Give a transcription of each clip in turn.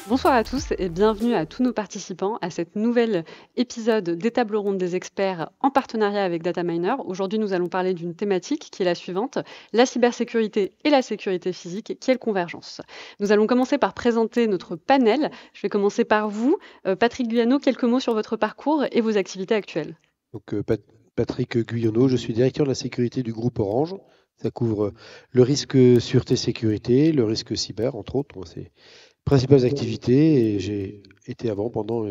Bonsoir à tous et bienvenue à tous nos participants à cette nouvelle épisode des tables rondes des experts en partenariat avec Dataminer. Aujourd'hui, nous allons parler d'une thématique qui est la suivante, la cybersécurité et la sécurité physique, quelle convergence. Nous allons commencer par présenter notre panel. Je vais commencer par vous. Patrick Guyano, quelques mots sur votre parcours et vos activités actuelles. Donc, Patrick Guyonneau, je suis directeur de la sécurité du groupe Orange. Ça couvre le risque sûreté-sécurité, le risque cyber, entre autres. C'est principales activités. Et j'ai été avant, pendant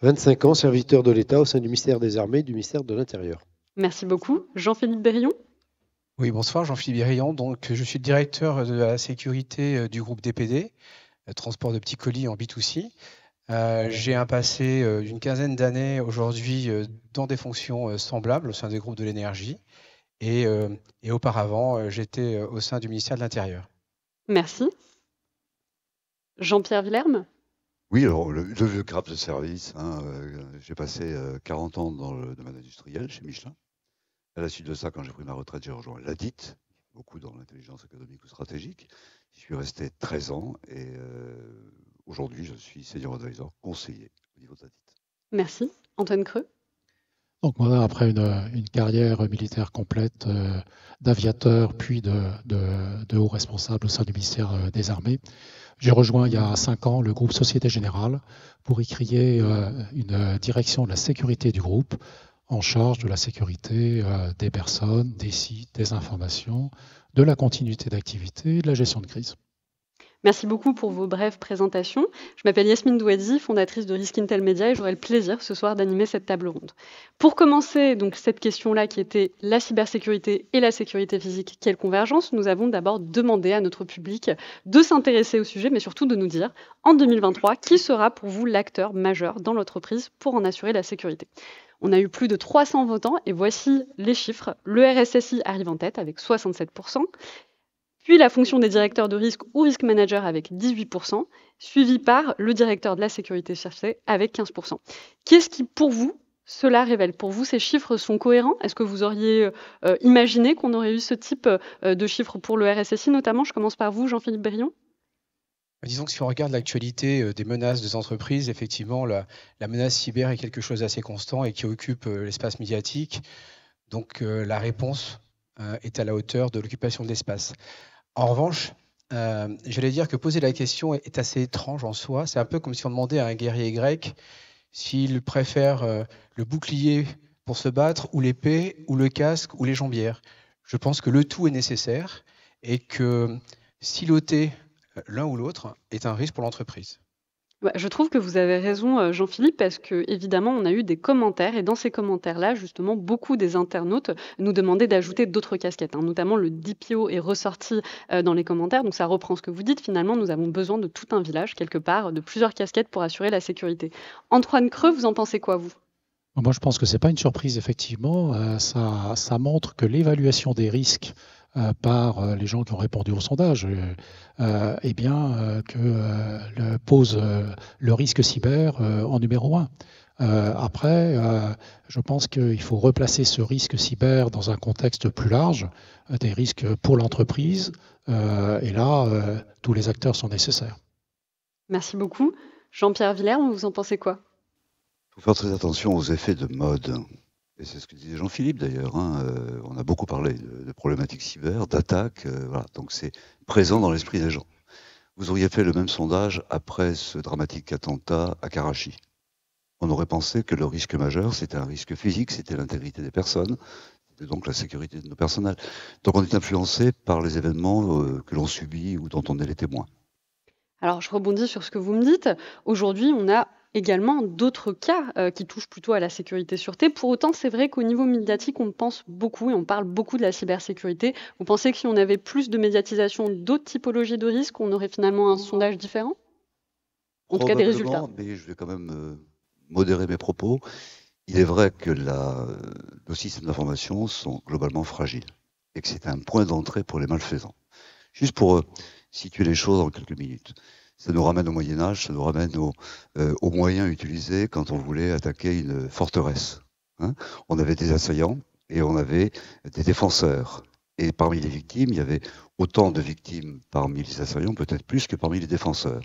25 ans, serviteur de l'État au sein du ministère des Armées et du ministère de l'Intérieur. Merci beaucoup. Jean-Philippe Berillon. Oui, bonsoir, Jean-Philippe Bérillon. Donc, je suis le directeur de la sécurité du groupe DPD, transport de petits colis en B2C. J'ai un passé d'une quinzaine d'années aujourd'hui dans des fonctions semblables au sein des groupes de l'énergie. Et auparavant, j'étais au sein du ministère de l'Intérieur. Merci. Jean-Pierre Villerme. Oui, alors le vieux crabe de service. J'ai passé 40 ans dans le domaine industriel chez Michelin. À la suite de ça, quand j'ai pris ma retraite, j'ai rejoint l'ADIT, beaucoup dans l'intelligence économique ou stratégique. J'y suis resté 13 ans et aujourd'hui, je suis senior advisor conseiller au niveau de l'ADIT. Merci. Antoine Creux. Donc moi, après une carrière militaire complète d'aviateur puis de haut responsable au sein du ministère des Armées, j'ai rejoint il y a 5 ans le groupe Société Générale pour y créer une direction de la sécurité du groupe en charge de la sécurité des personnes, des sites, des informations, de la continuité d'activité et de la gestion de crise. Merci beaucoup pour vos brèves présentations. Je m'appelle Yasmine Douadzi, fondatrice de Risk Intel Media et j'aurai le plaisir ce soir d'animer cette table ronde. Pour commencer, donc cette question-là qui était la cybersécurité et la sécurité physique, quelle convergence, nous avons d'abord demandé à notre public de s'intéresser au sujet, mais surtout de nous dire, en 2023, qui sera pour vous l'acteur majeur dans l'entreprise pour en assurer la sécurité. On a eu plus de 300 votants et voici les chiffres. Le RSSI arrive en tête avec 67%. Puis la fonction des directeurs de risque ou risk manager avec 18%, suivi par le directeur de la sécurité cherchée avec 15%. Qu'est-ce qui, pour vous, cela révèle? Pour vous, ces chiffres sont cohérents? Est-ce que vous auriez imaginé qu'on aurait eu ce type de chiffres pour le RSSI notamment? Je commence par vous, Jean-Philippe Berillon. Disons que si on regarde l'actualité des menaces des entreprises, effectivement, la menace cyber est quelque chose d'assez constant et qui occupe l'espace médiatique. Donc la réponse est à la hauteur de l'occupation de l'espace. En revanche, j'allais dire que poser la question est assez étrange en soi. C'est un peu comme si on demandait à un guerrier grec s'il préfère le bouclier pour se battre, ou l'épée, ou le casque, ou les jambières. Je pense que le tout est nécessaire et que siloter l'un ou l'autre est un risque pour l'entreprise. Je trouve que vous avez raison, Jean-Philippe, parce que évidemment, on a eu des commentaires, et dans ces commentaires-là, justement, beaucoup des internautes nous demandaient d'ajouter d'autres casquettes, notamment le DPO est ressorti dans les commentaires, donc ça reprend ce que vous dites. Finalement, nous avons besoin de tout un village, quelque part, de plusieurs casquettes pour assurer la sécurité. Antoine Creux, vous en pensez quoi, vous? Moi, je pense que ce n'est pas une surprise, effectivement. Ça montre que l'évaluation des risques par les gens qui ont répondu au sondage, pose le risque cyber en numéro 1. Après, je pense qu'il faut replacer ce risque cyber dans un contexte plus large, des risques pour l'entreprise, et là, tous les acteurs sont nécessaires. Merci beaucoup. Jean-Pierre Villerme, vous en pensez quoi? Il faut faire très attention aux effets de mode. Et c'est ce que disait Jean-Philippe d'ailleurs. On a beaucoup parlé de problématiques cyber, d'attaques. Voilà. Donc c'est présent dans l'esprit des gens. Vous auriez fait le même sondage après ce dramatique attentat à Karachi. On aurait pensé que le risque majeur, c'était un risque physique, c'était l'intégrité des personnes, c'était donc la sécurité de nos personnels. Donc on est influencé par les événements que l'on subit ou dont on est les témoins. Alors je rebondis sur ce que vous me dites. Aujourd'hui, on a également d'autres cas qui touchent plutôt à la sécurité-sûreté. Pour autant, c'est vrai qu'au niveau médiatique, on pense beaucoup et on parle beaucoup de la cybersécurité. Vous pensez que si on avait plus de médiatisation d'autres typologies de risques, on aurait finalement un sondage différent? En tout cas, des résultats. Mais je vais quand même modérer mes propos. Il est vrai que nos systèmes d'information sont globalement fragiles et que c'est un point d'entrée pour les malfaisants. Juste pour situer les choses en quelques minutes. Ça nous ramène au Moyen-Âge, ça nous ramène aux moyens utilisés quand on voulait attaquer une forteresse. On avait des assaillants et on avait des défenseurs. Et parmi les victimes, il y avait autant de victimes parmi les assaillants, peut-être plus que parmi les défenseurs.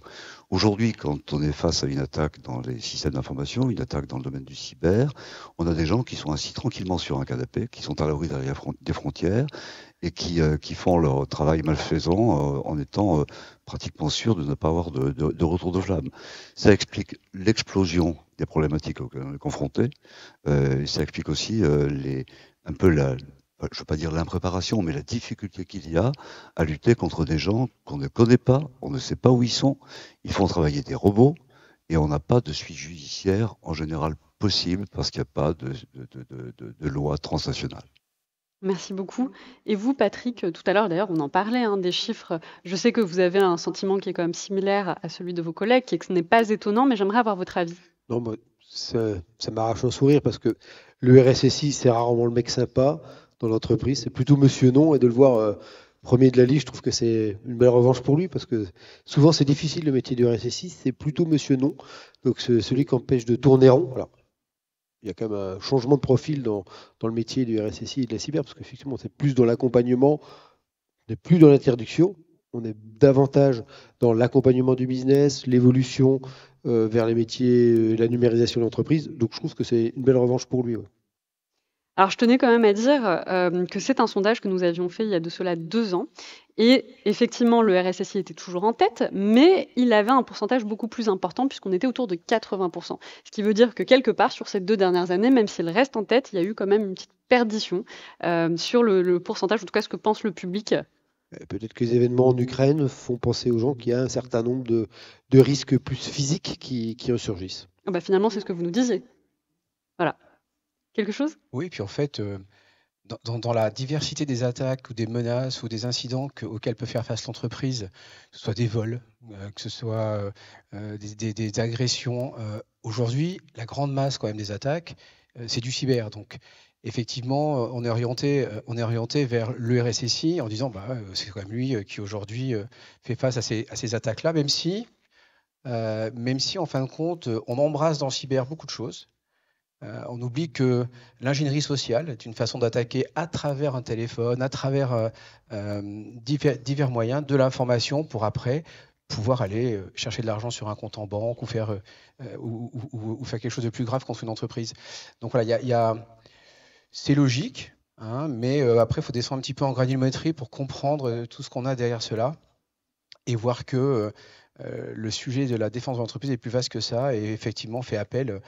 Aujourd'hui, quand on est face à une attaque dans les systèmes d'information, une attaque dans le domaine du cyber, on a des gens qui sont assis tranquillement sur un canapé, qui sont à l'abri derrière des frontières et qui font leur travail malfaisant en étant pratiquement sûrs de ne pas avoir de retour de flamme. Ça explique l'explosion des problématiques auxquelles on est confronté. Ça explique aussi un peu je ne veux pas dire l'impréparation, mais la difficulté qu'il y a à lutter contre des gens qu'on ne connaît pas, on ne sait pas où ils sont. Ils font travailler des robots et on n'a pas de suite judiciaire en général possible parce qu'il n'y a pas de loi transnationale. Merci beaucoup. Et vous, Patrick, tout à l'heure, d'ailleurs, on en parlait, des chiffres. Je sais que vous avez un sentiment qui est quand même similaire à celui de vos collègues, et que ce n'est pas étonnant, mais j'aimerais avoir votre avis. Non, moi, ça m'arrache un sourire parce que le RSSI, c'est rarement le mec sympa dans l'entreprise. C'est plutôt Monsieur Non, et de le voir premier de la liste, je trouve que c'est une belle revanche pour lui parce que souvent c'est difficile le métier du RSSI, c'est plutôt Monsieur Non. Donc c'est celui qui empêche de tourner rond. Alors, il y a quand même un changement de profil dans le métier du RSSI et de la cyber, parce qu'effectivement, c'est plus dans l'accompagnement, on n'est plus dans l'interdiction, on est davantage dans l'accompagnement du business, l'évolution vers les métiers, la numérisation de l'entreprise. Donc je trouve que c'est une belle revanche pour lui. Ouais. Alors, je tenais quand même à dire que c'est un sondage que nous avions fait il y a de cela 2 ans. Et effectivement, le RSSI était toujours en tête, mais il avait un pourcentage beaucoup plus important puisqu'on était autour de 80%. Ce qui veut dire que quelque part, sur ces 2 dernières années, même s'il reste en tête, il y a eu quand même une petite perdition sur le pourcentage, en tout cas ce que pense le public. Peut-être que les événements en Ukraine font penser aux gens qu'il y a un certain nombre de risques plus physiques qui ressurgissent. Finalement, c'est ce que vous nous disiez. Voilà. Quelque chose ? Oui, puis en fait, dans la diversité des attaques ou des menaces ou des incidents auxquels peut faire face l'entreprise, que ce soit des vols, que ce soit des agressions, aujourd'hui, la grande masse quand même des attaques, c'est du cyber. Donc, effectivement, on est orienté vers le RSSI en disant c'est quand même lui qui aujourd'hui fait face à ces attaques-là, même si en fin de compte, on embrasse dans le cyber beaucoup de choses. On oublie que l'ingénierie sociale est une façon d'attaquer à travers un téléphone, à travers divers moyens de l'information pour après pouvoir aller chercher de l'argent sur un compte en banque ou faire quelque chose de plus grave contre une entreprise. Donc voilà, c'est logique, mais après il faut descendre un petit peu en granulométrie pour comprendre tout ce qu'on a derrière cela et voir que le sujet de la défense de l'entreprise est plus vaste que ça et effectivement fait appel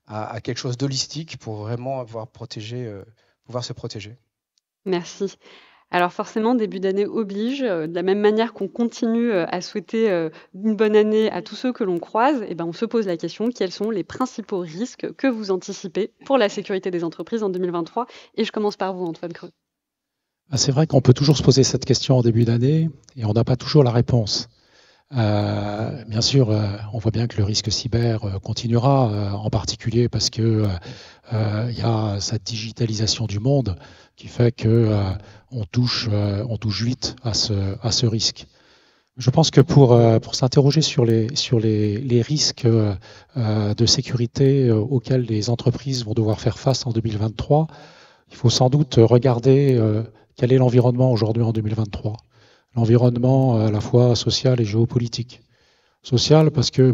à quelque chose d'holistique pour vraiment pouvoir se protéger. Merci. Alors forcément, début d'année oblige, de la même manière qu'on continue à souhaiter une bonne année à tous ceux que l'on croise, on se pose la question, quels sont les principaux risques que vous anticipez pour la sécurité des entreprises en 2023 ? Et je commence par vous, Antoine Creux. C'est vrai qu'on peut toujours se poser cette question en début d'année et on n'a pas toujours la réponse. Bien sûr, on voit bien que le risque cyber continuera, en particulier parce que il y a cette digitalisation du monde qui fait que on touche vite à ce risque. Je pense que pour s'interroger sur les risques de sécurité auxquels les entreprises vont devoir faire face en 2023, il faut sans doute regarder quel est l'environnement aujourd'hui en 2023. L'environnement à la fois social et géopolitique. Social parce que,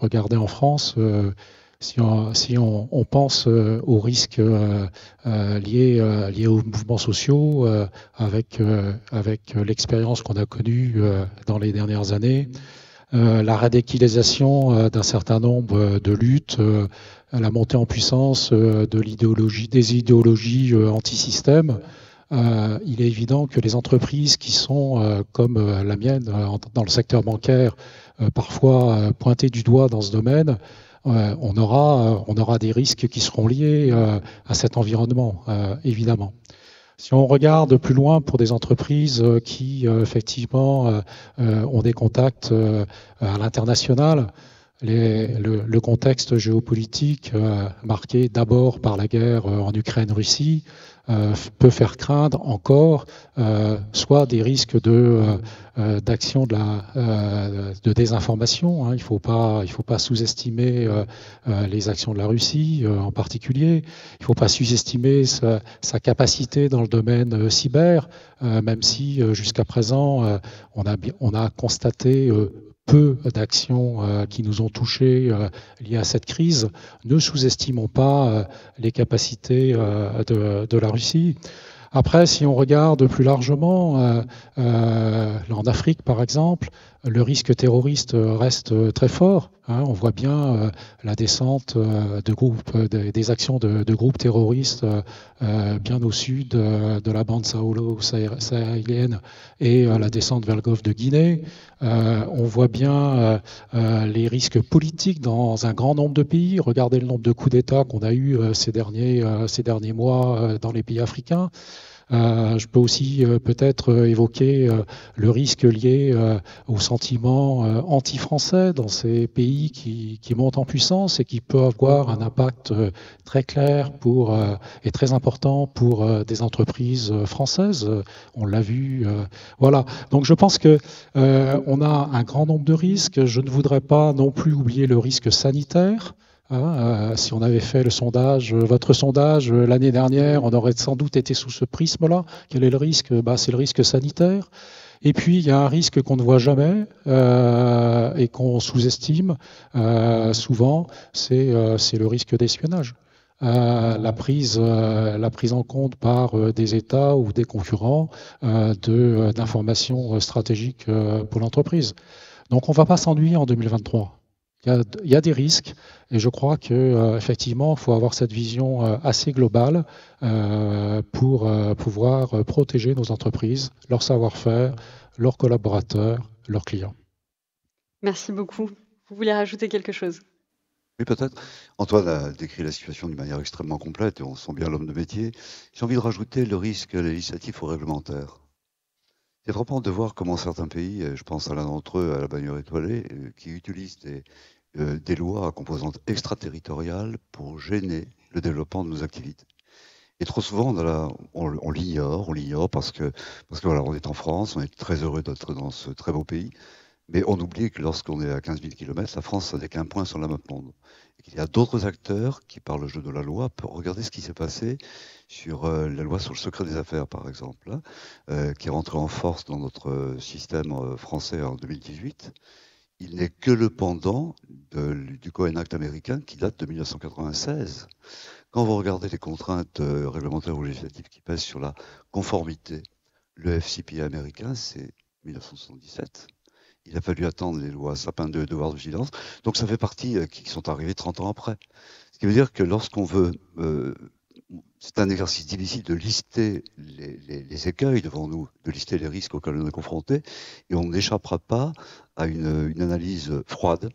regardez en France, si on pense aux risques liés aux mouvements sociaux, avec l'expérience qu'on a connue dans les dernières années, la radicalisation d'un certain nombre de luttes, la montée en puissance des idéologies anti-système, il est évident que les entreprises qui sont comme la mienne dans le secteur bancaire, parfois pointées du doigt dans ce domaine, on aura des risques qui seront liés à cet environnement, évidemment. Si on regarde plus loin pour des entreprises qui effectivement ont des contacts à l'international, Le contexte géopolitique marqué d'abord par la guerre en Ukraine-Russie peut faire craindre encore soit des risques d'action de désinformation. Il ne faut pas sous-estimer les actions de la Russie en particulier. Il ne faut pas sous-estimer sa capacité dans le domaine cyber, même si jusqu'à présent on a constaté peu d'actions qui nous ont touchés liées à cette crise. Ne sous-estimons pas les capacités de la Russie. Après, si on regarde plus largement, en Afrique par exemple, le risque terroriste reste très fort. On voit bien la descente de groupes, des actions de groupes terroristes bien au sud de la bande sahélienne et la descente vers le golfe de Guinée. On voit bien les risques politiques dans un grand nombre de pays. Regardez le nombre de coups d'État qu'on a eu ces derniers mois dans les pays africains. Je peux aussi peut-être évoquer le risque lié au sentiment anti-français dans ces pays qui montent en puissance et qui peut avoir un impact très clair et très important pour des entreprises françaises. On l'a vu. Voilà. Donc je pense que on a un grand nombre de risques. Je ne voudrais pas non plus oublier le risque sanitaire. Si on avait fait votre sondage l'année dernière, on aurait sans doute été sous ce prisme-là. Quel est le risque ? C'est le risque sanitaire. Et puis, il y a un risque qu'on ne voit jamais et qu'on sous-estime souvent, c'est le risque d'espionnage. La prise en compte par des États ou des concurrents d'informations stratégiques pour l'entreprise. Donc, on ne va pas s'ennuyer en 2023. Il y a des risques et je crois qu'effectivement, il faut avoir cette vision assez globale pour pouvoir protéger nos entreprises, leur savoir-faire, leurs collaborateurs, leurs clients. Merci beaucoup. Vous voulez rajouter quelque chose ? Oui, peut-être. Antoine a décrit la situation d'une manière extrêmement complète et on sent bien l'homme de métier. J'ai envie de rajouter le risque législatif ou réglementaire. C'est frappant de voir comment certains pays, je pense à l'un d'entre eux, à la Bagnole étoilée, qui utilisent des lois à composante extraterritoriale pour gêner le développement de nos activités. Et trop souvent, on l'ignore parce que voilà, on est en France, on est très heureux d'être dans ce très beau pays, mais on oublie que lorsqu'on est à 15 000 km, la France, ça n'est qu'un point sur la map monde. Et qu'il y a d'autres acteurs qui, par le jeu de la loi, peuvent regarder ce qui s'est passé sur la loi sur le secret des affaires, par exemple, qui est rentrée en force dans notre système français en 2018. Il n'est que le pendant du Cohen Act américain qui date de 1996. Quand vous regardez les contraintes réglementaires ou législatives qui pèsent sur la conformité, le FCPA américain, c'est 1977. Il a fallu attendre les lois Sapin 2 et devoir de vigilance. Donc ça fait partie qui sont arrivés 30 ans après. Ce qui veut dire que lorsqu'on veut... c'est un exercice difficile de lister les écueils devant nous, de lister les risques auxquels on est confronté, et on n'échappera pas à une analyse froide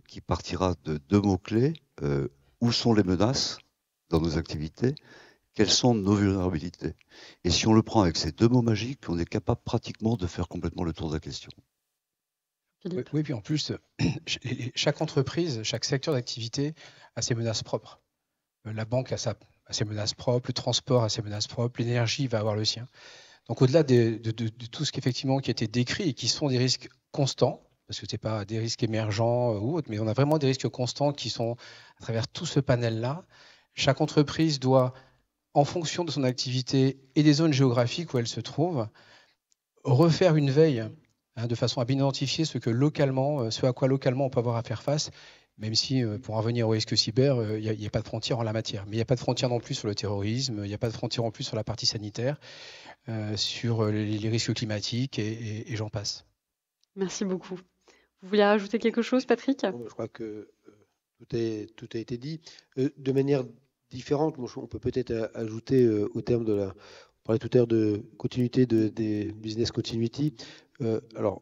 qui partira de deux mots-clés. Où sont les menaces dans nos activités? Quelles sont nos vulnérabilités? Et si on le prend avec ces deux mots magiques, on est capable pratiquement de faire complètement le tour de la question. Oui, puis en plus, chaque entreprise, chaque secteur d'activité a ses menaces propres. La banque a ses menaces propres, le transport a ses menaces propres, l'énergie va avoir le sien. Donc au-delà de tout ce qui a été décrit et qui sont des risques constants, parce que ce n'est pas des risques émergents ou autres, mais on a vraiment des risques constants qui sont à travers tout ce panel-là. Chaque entreprise doit, en fonction de son activité et des zones géographiques où elle se trouve, refaire une veille de façon à bien identifier ce à quoi localement on peut avoir à faire face, même si pour en venir au risque cyber, il n'y a pas de frontière en la matière. Mais il n'y a pas de frontière non plus sur le terrorisme, il n'y a pas de frontière non plus sur la partie sanitaire, sur les risques climatiques et j'en passe. Merci beaucoup. Vous voulez rajouter quelque chose, Patrick ? Je crois que tout a été dit. De manière différente, on peut peut-être ajouter au terme on parlait tout à l'heure de continuité, des business continuity. Alors,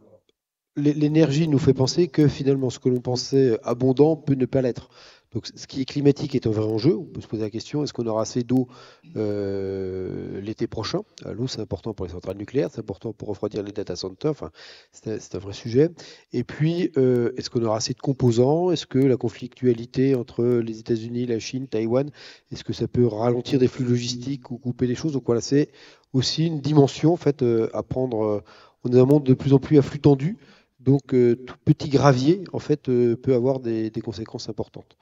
l'énergie nous fait penser que finalement, ce que l'on pensait abondant peut ne pas l'être. Donc ce qui est climatique est un vrai enjeu. On peut se poser la question, est-ce qu'on aura assez d'eau l'été prochain? L'eau, c'est important pour les centrales nucléaires, c'est important pour refroidir les data centers, enfin, c'est un vrai sujet. Et puis, est-ce qu'on aura assez de composants? Est-ce que la conflictualité entre les États-Unis, la Chine, Taïwan, est-ce que ça peut ralentir des flux logistiques ou couper les choses? Donc voilà, c'est aussi une dimension en fait, à prendre. On est dans un monde de plus en plus à flux tendu. Donc, tout petit gravier, en fait, peut avoir des conséquences importantes.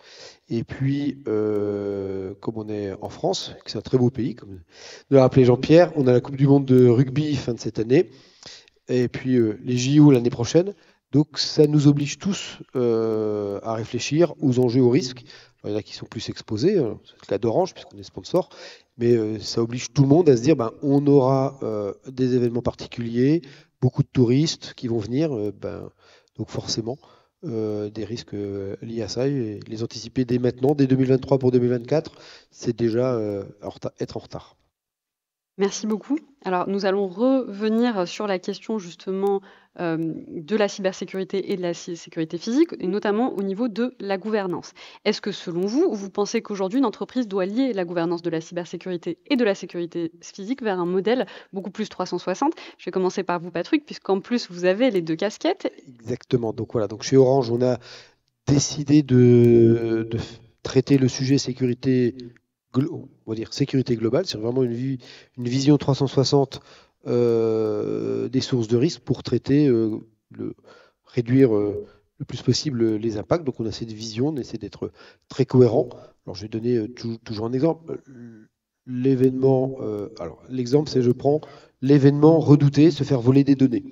Et puis, comme on est en France, que c'est un très beau pays, comme l'a rappelé Jean-Pierre, on a la Coupe du Monde de rugby fin de cette année, et puis les JO l'année prochaine. Donc, ça nous oblige tous à réfléchir aux enjeux, aux risques. Alors, il y en a qui sont plus exposés, c'est le cas d'Orange, puisqu'on est sponsor, mais ça oblige tout le monde à se dire, on aura des événements particuliers, beaucoup de touristes qui vont venir, donc forcément, des risques liés à ça, et les anticiper dès maintenant, dès 2023 pour 2024, c'est déjà être en retard. Merci beaucoup. Alors, nous allons revenir sur la question justement de la cybersécurité et de la sécurité physique, et notamment au niveau de la gouvernance. Est-ce que selon vous, vous pensez qu'aujourd'hui, une entreprise doit lier la gouvernance de la cybersécurité et de la sécurité physique vers un modèle beaucoup plus 360? Je vais commencer par vous, Patrick, puisqu'en plus, vous avez les deux casquettes. Exactement. Donc voilà, donc chez Orange, on a décidé de traiter le sujet sécurité, on va dire sécurité globale, c'est vraiment une vision 360 des sources de risque pour traiter, réduire le plus possible les impacts. Donc on a cette vision, on essaie d'être très cohérent. Alors je vais donner toujours un exemple. L'événement, alors l'exemple c'est je prends l'événement redouté, se faire voler des données.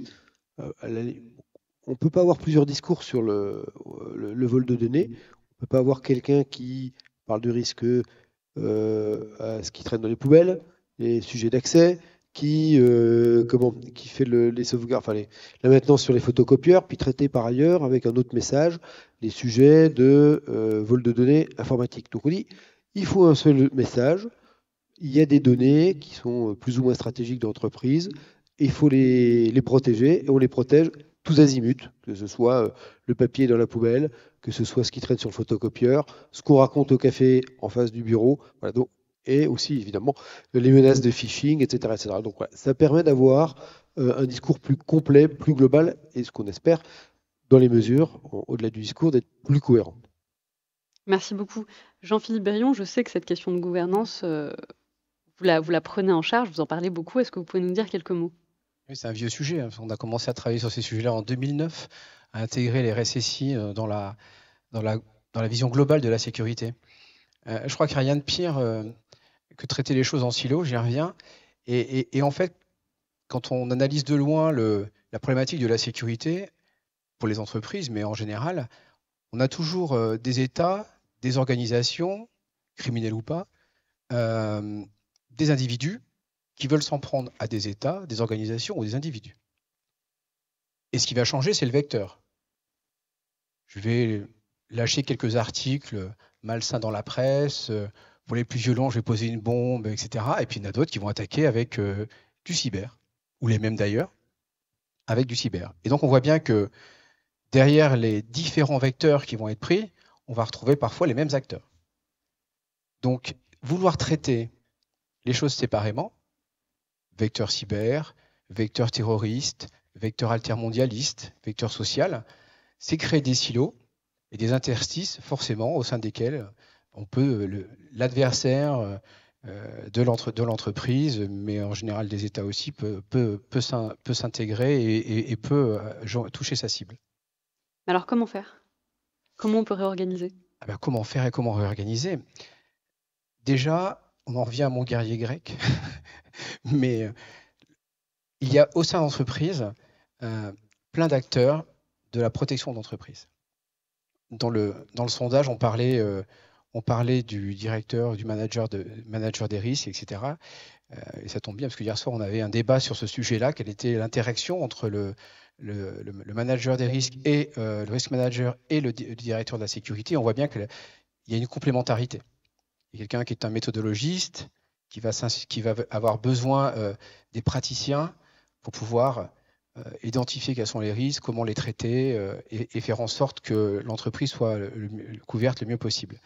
On ne peut pas avoir plusieurs discours sur le vol de données. On ne peut pas avoir quelqu'un qui parle du risque à ce qui traîne dans les poubelles, les sujets d'accès, qui fait les sauvegardes, enfin la maintenance sur les photocopieurs, puis traiter par ailleurs avec un autre message les sujets de vol de données informatiques. Donc on dit, il faut un seul message. Il y a des données qui sont plus ou moins stratégiques de l'entreprise. Il faut les protéger, et on les protège tous azimuts, que ce soit le papier dans la poubelle, que ce soit ce qui traîne sur le photocopieur, ce qu'on raconte au café en face du bureau, voilà, donc, et aussi évidemment les menaces de phishing, etc. etc. Donc voilà, ça permet d'avoir un discours plus complet, plus global, et ce qu'on espère, dans les mesures, au-delà du discours, d'être plus cohérent. Merci beaucoup. Jean-Philippe Berrion, je sais que cette question de gouvernance, vous la prenez en charge, vous en parlez beaucoup. Est-ce que vous pouvez nous dire quelques mots? Oui, c'est un vieux sujet. On a commencé à travailler sur ces sujets-là en 2009, à intégrer les RSSI dans la vision globale de la sécurité. Je crois qu'il n'y a rien de pire que traiter les choses en silo, j'y reviens. Et en fait, quand on analyse de loin la problématique de la sécurité, pour les entreprises, mais en général, on a toujours des États, des organisations, criminelles ou pas, des individus qui veulent s'en prendre à des États, des organisations ou des individus. Et ce qui va changer, c'est le vecteur. Je vais lâcher quelques articles malsains dans la presse, pour les plus violents, je vais poser une bombe, etc. Et puis il y en a d'autres qui vont attaquer avec du cyber, ou les mêmes d'ailleurs, avec du cyber. Et donc on voit bien que derrière les différents vecteurs qui vont être pris, on va retrouver parfois les mêmes acteurs. Donc vouloir traiter les choses séparément, vecteur cyber, vecteur terroriste, vecteur altermondialiste, vecteur social, c'est créer des silos et des interstices forcément au sein desquels on peut l'adversaire de l'entreprise, mais en général des États aussi, peut s'intégrer et peut toucher sa cible. Alors comment faire? Comment on peut réorganiser? Comment faire et comment réorganiser? Déjà, on en revient à mon guerrier grec, mais il y a au sein de l'entreprise plein d'acteurs de la protection d'entreprise. Dans le sondage, on parlait du directeur, du manager des risques, etc. Et ça tombe bien, parce que hier soir, on avait un débat sur ce sujet-là, quelle était l'interaction entre le manager des risques et le risk manager et le directeur de la sécurité. On voit bien qu'il y a une complémentarité. Il y a quelqu'un qui est un méthodologiste, qui va avoir besoin des praticiens pour pouvoir identifier quels sont les risques, comment les traiter et faire en sorte que l'entreprise soit couverte le mieux possible.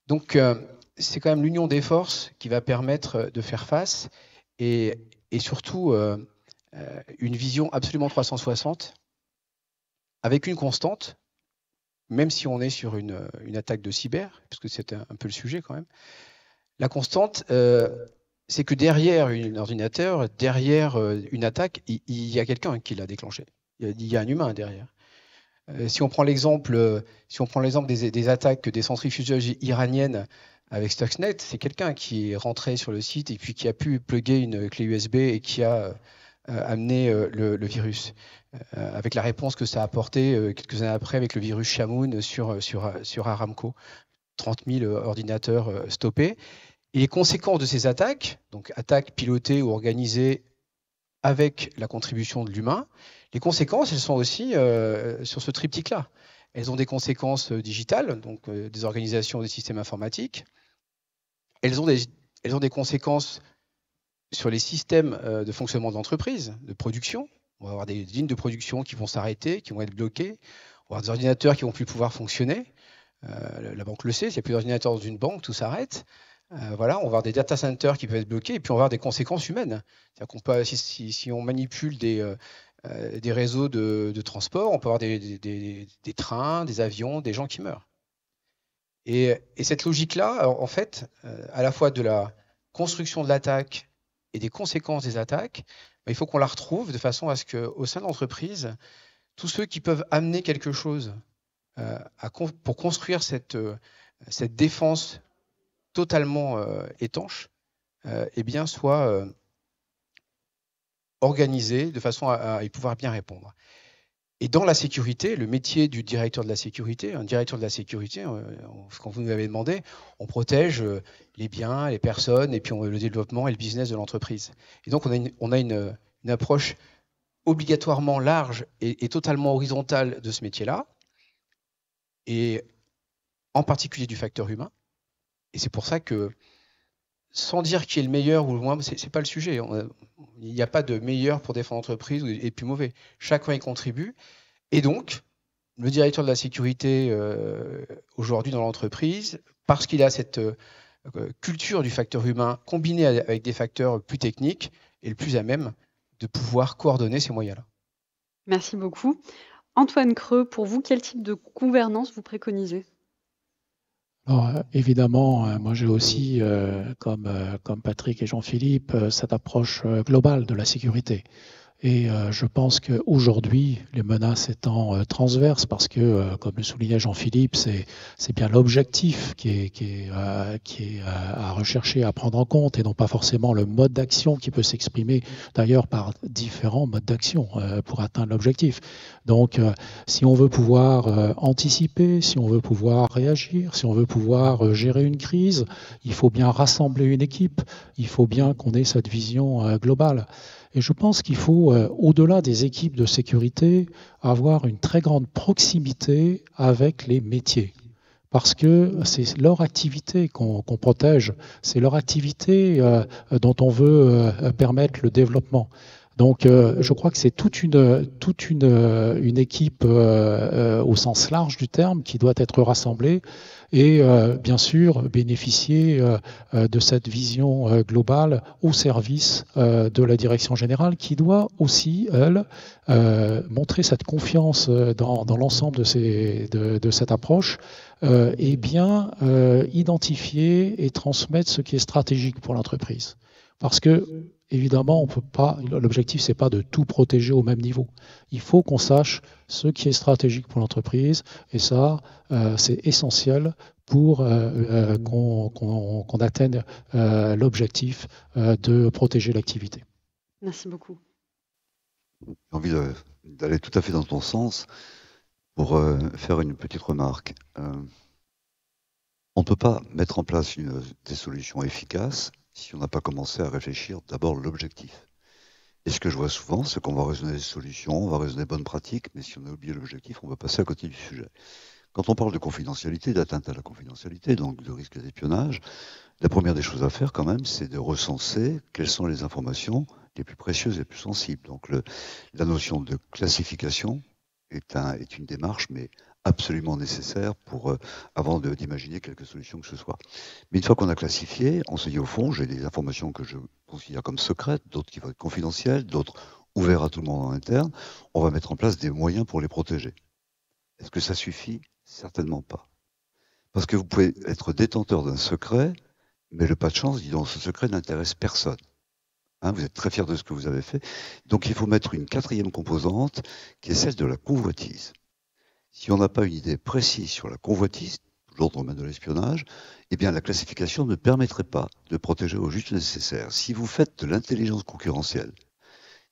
Donc, c'est quand même l'union des forces qui va permettre de faire face et surtout une vision absolument 360 avec une constante, même si on est sur une attaque de cyber, puisque c'est un peu le sujet quand même. La constante, c'est que derrière un ordinateur, derrière une attaque, il y a quelqu'un qui l'a déclenché. Il y a un humain derrière. Si on prend l'exemple des attaques des centrifugeuses iraniennes avec Stuxnet, c'est quelqu'un qui est rentré sur le site et puis qui a pu plugger une clé USB et qui a amené le virus. Avec la réponse que ça a apporté quelques années après avec le virus Shamoon sur Aramco. 30 000 ordinateurs stoppés. Et les conséquences de ces attaques, donc attaques pilotées ou organisées avec la contribution de l'humain, les conséquences, elles sont aussi sur ce triptyque-là. Elles ont des conséquences digitales, donc des organisations des systèmes informatiques. Elles ont des conséquences sur les systèmes de fonctionnement de l'entreprise, de production. On va avoir des lignes de production qui vont s'arrêter, qui vont être bloquées. On va avoir des ordinateurs qui ne vont plus pouvoir fonctionner. La banque le sait, s'il n'y a plus d'ordinateurs dans une banque, tout s'arrête. Voilà, on va avoir des data centers qui peuvent être bloqués et puis on va avoir des conséquences humaines. C'est-à-dire qu'on peut, si on manipule des réseaux de transport, on peut avoir des trains, des avions, des gens qui meurent. Et cette logique-là, en fait, à la fois de la construction de l'attaque et des conséquences des attaques, il faut qu'on la retrouve de façon à ce qu'au sein de l'entreprise, tous ceux qui peuvent amener quelque chose pour construire cette défense totalement étanche, eh bien, soit organisés de façon à y pouvoir bien répondre. Et dans la sécurité, le métier du directeur de la sécurité, un directeur de la sécurité, quand vous nous avez demandé, on protège les biens, les personnes, et puis le développement et le business de l'entreprise. Et donc, on a une approche obligatoirement large et totalement horizontale de ce métier-là, et en particulier du facteur humain. Et c'est pour ça que, sans dire qui est le meilleur ou le moins, c'est pas le sujet. Il n'y a pas de meilleur pour défendre l'entreprise et plus mauvais. Chacun y contribue. Et donc, le directeur de la sécurité aujourd'hui dans l'entreprise, parce qu'il a cette culture du facteur humain combinée avec des facteurs plus techniques, est le plus à même de pouvoir coordonner ces moyens-là. Merci beaucoup. Antoine Creux, pour vous, quel type de gouvernance vous préconisez ? Alors, évidemment, moi j'ai aussi, comme Patrick et Jean-Philippe, cette approche globale de la sécurité. Et je pense qu'aujourd'hui, les menaces étant transverses, parce que, comme le soulignait Jean-Philippe, c'est bien l'objectif qui est à rechercher, à prendre en compte, et non pas forcément le mode d'action qui peut s'exprimer d'ailleurs par différents modes d'action pour atteindre l'objectif. Donc, si on veut pouvoir anticiper, si on veut pouvoir réagir, si on veut pouvoir gérer une crise, il faut bien rassembler une équipe, il faut bien qu'on ait cette vision globale. Et je pense qu'il faut, au-delà des équipes de sécurité, avoir une très grande proximité avec les métiers. Parce que c'est leur activité qu'on protège, c'est leur activité dont on veut permettre le développement. Donc je crois que c'est toute une équipe au sens large du terme qui doit être rassemblée et bien sûr bénéficier de cette vision globale au service de la direction générale qui doit aussi, elle, montrer cette confiance dans l'ensemble de cette approche et bien identifier et transmettre ce qui est stratégique pour l'entreprise. Parce que évidemment, on peut pas. L'objectif, c'est pas de tout protéger au même niveau. Il faut qu'on sache ce qui est stratégique pour l'entreprise, et ça, c'est essentiel pour qu'on atteigne l'objectif de protéger l'activité. Merci beaucoup. J'ai envie d'aller tout à fait dans ton sens pour faire une petite remarque. On ne peut pas mettre en place des solutions efficaces si on n'a pas commencé à réfléchir d'abord l'objectif. Et ce que je vois souvent, c'est qu'on va raisonner des solutions, on va raisonner des bonnes pratiques, mais si on a oublié l'objectif, on va passer à côté du sujet. Quand on parle de confidentialité, d'atteinte à la confidentialité, donc de risque d'espionnage, La première des choses à faire quand même, c'est de recenser quelles sont les informations les plus précieuses et les plus sensibles. Donc la notion de classification est une démarche, mais absolument nécessaire avant d'imaginer quelque solution que ce soit. Mais une fois qu'on a classifié, on se dit au fond, j'ai des informations que je considère comme secrètes, d'autres qui vont être confidentielles, d'autres ouvertes à tout le monde en interne. On va mettre en place des moyens pour les protéger. Est-ce que ça suffit? Certainement pas. Parce que vous pouvez être détenteur d'un secret, mais le pas de chance, dis donc, ce secret n'intéresse personne. Hein, vous êtes très fier de ce que vous avez fait. Donc il faut mettre une quatrième composante qui est celle de la convoitise. Si on n'a pas une idée précise sur la convoitise, toujours dans le domaine de l'espionnage, eh bien la classification ne permettrait pas de protéger au juste nécessaire. Si vous faites de l'intelligence concurrentielle,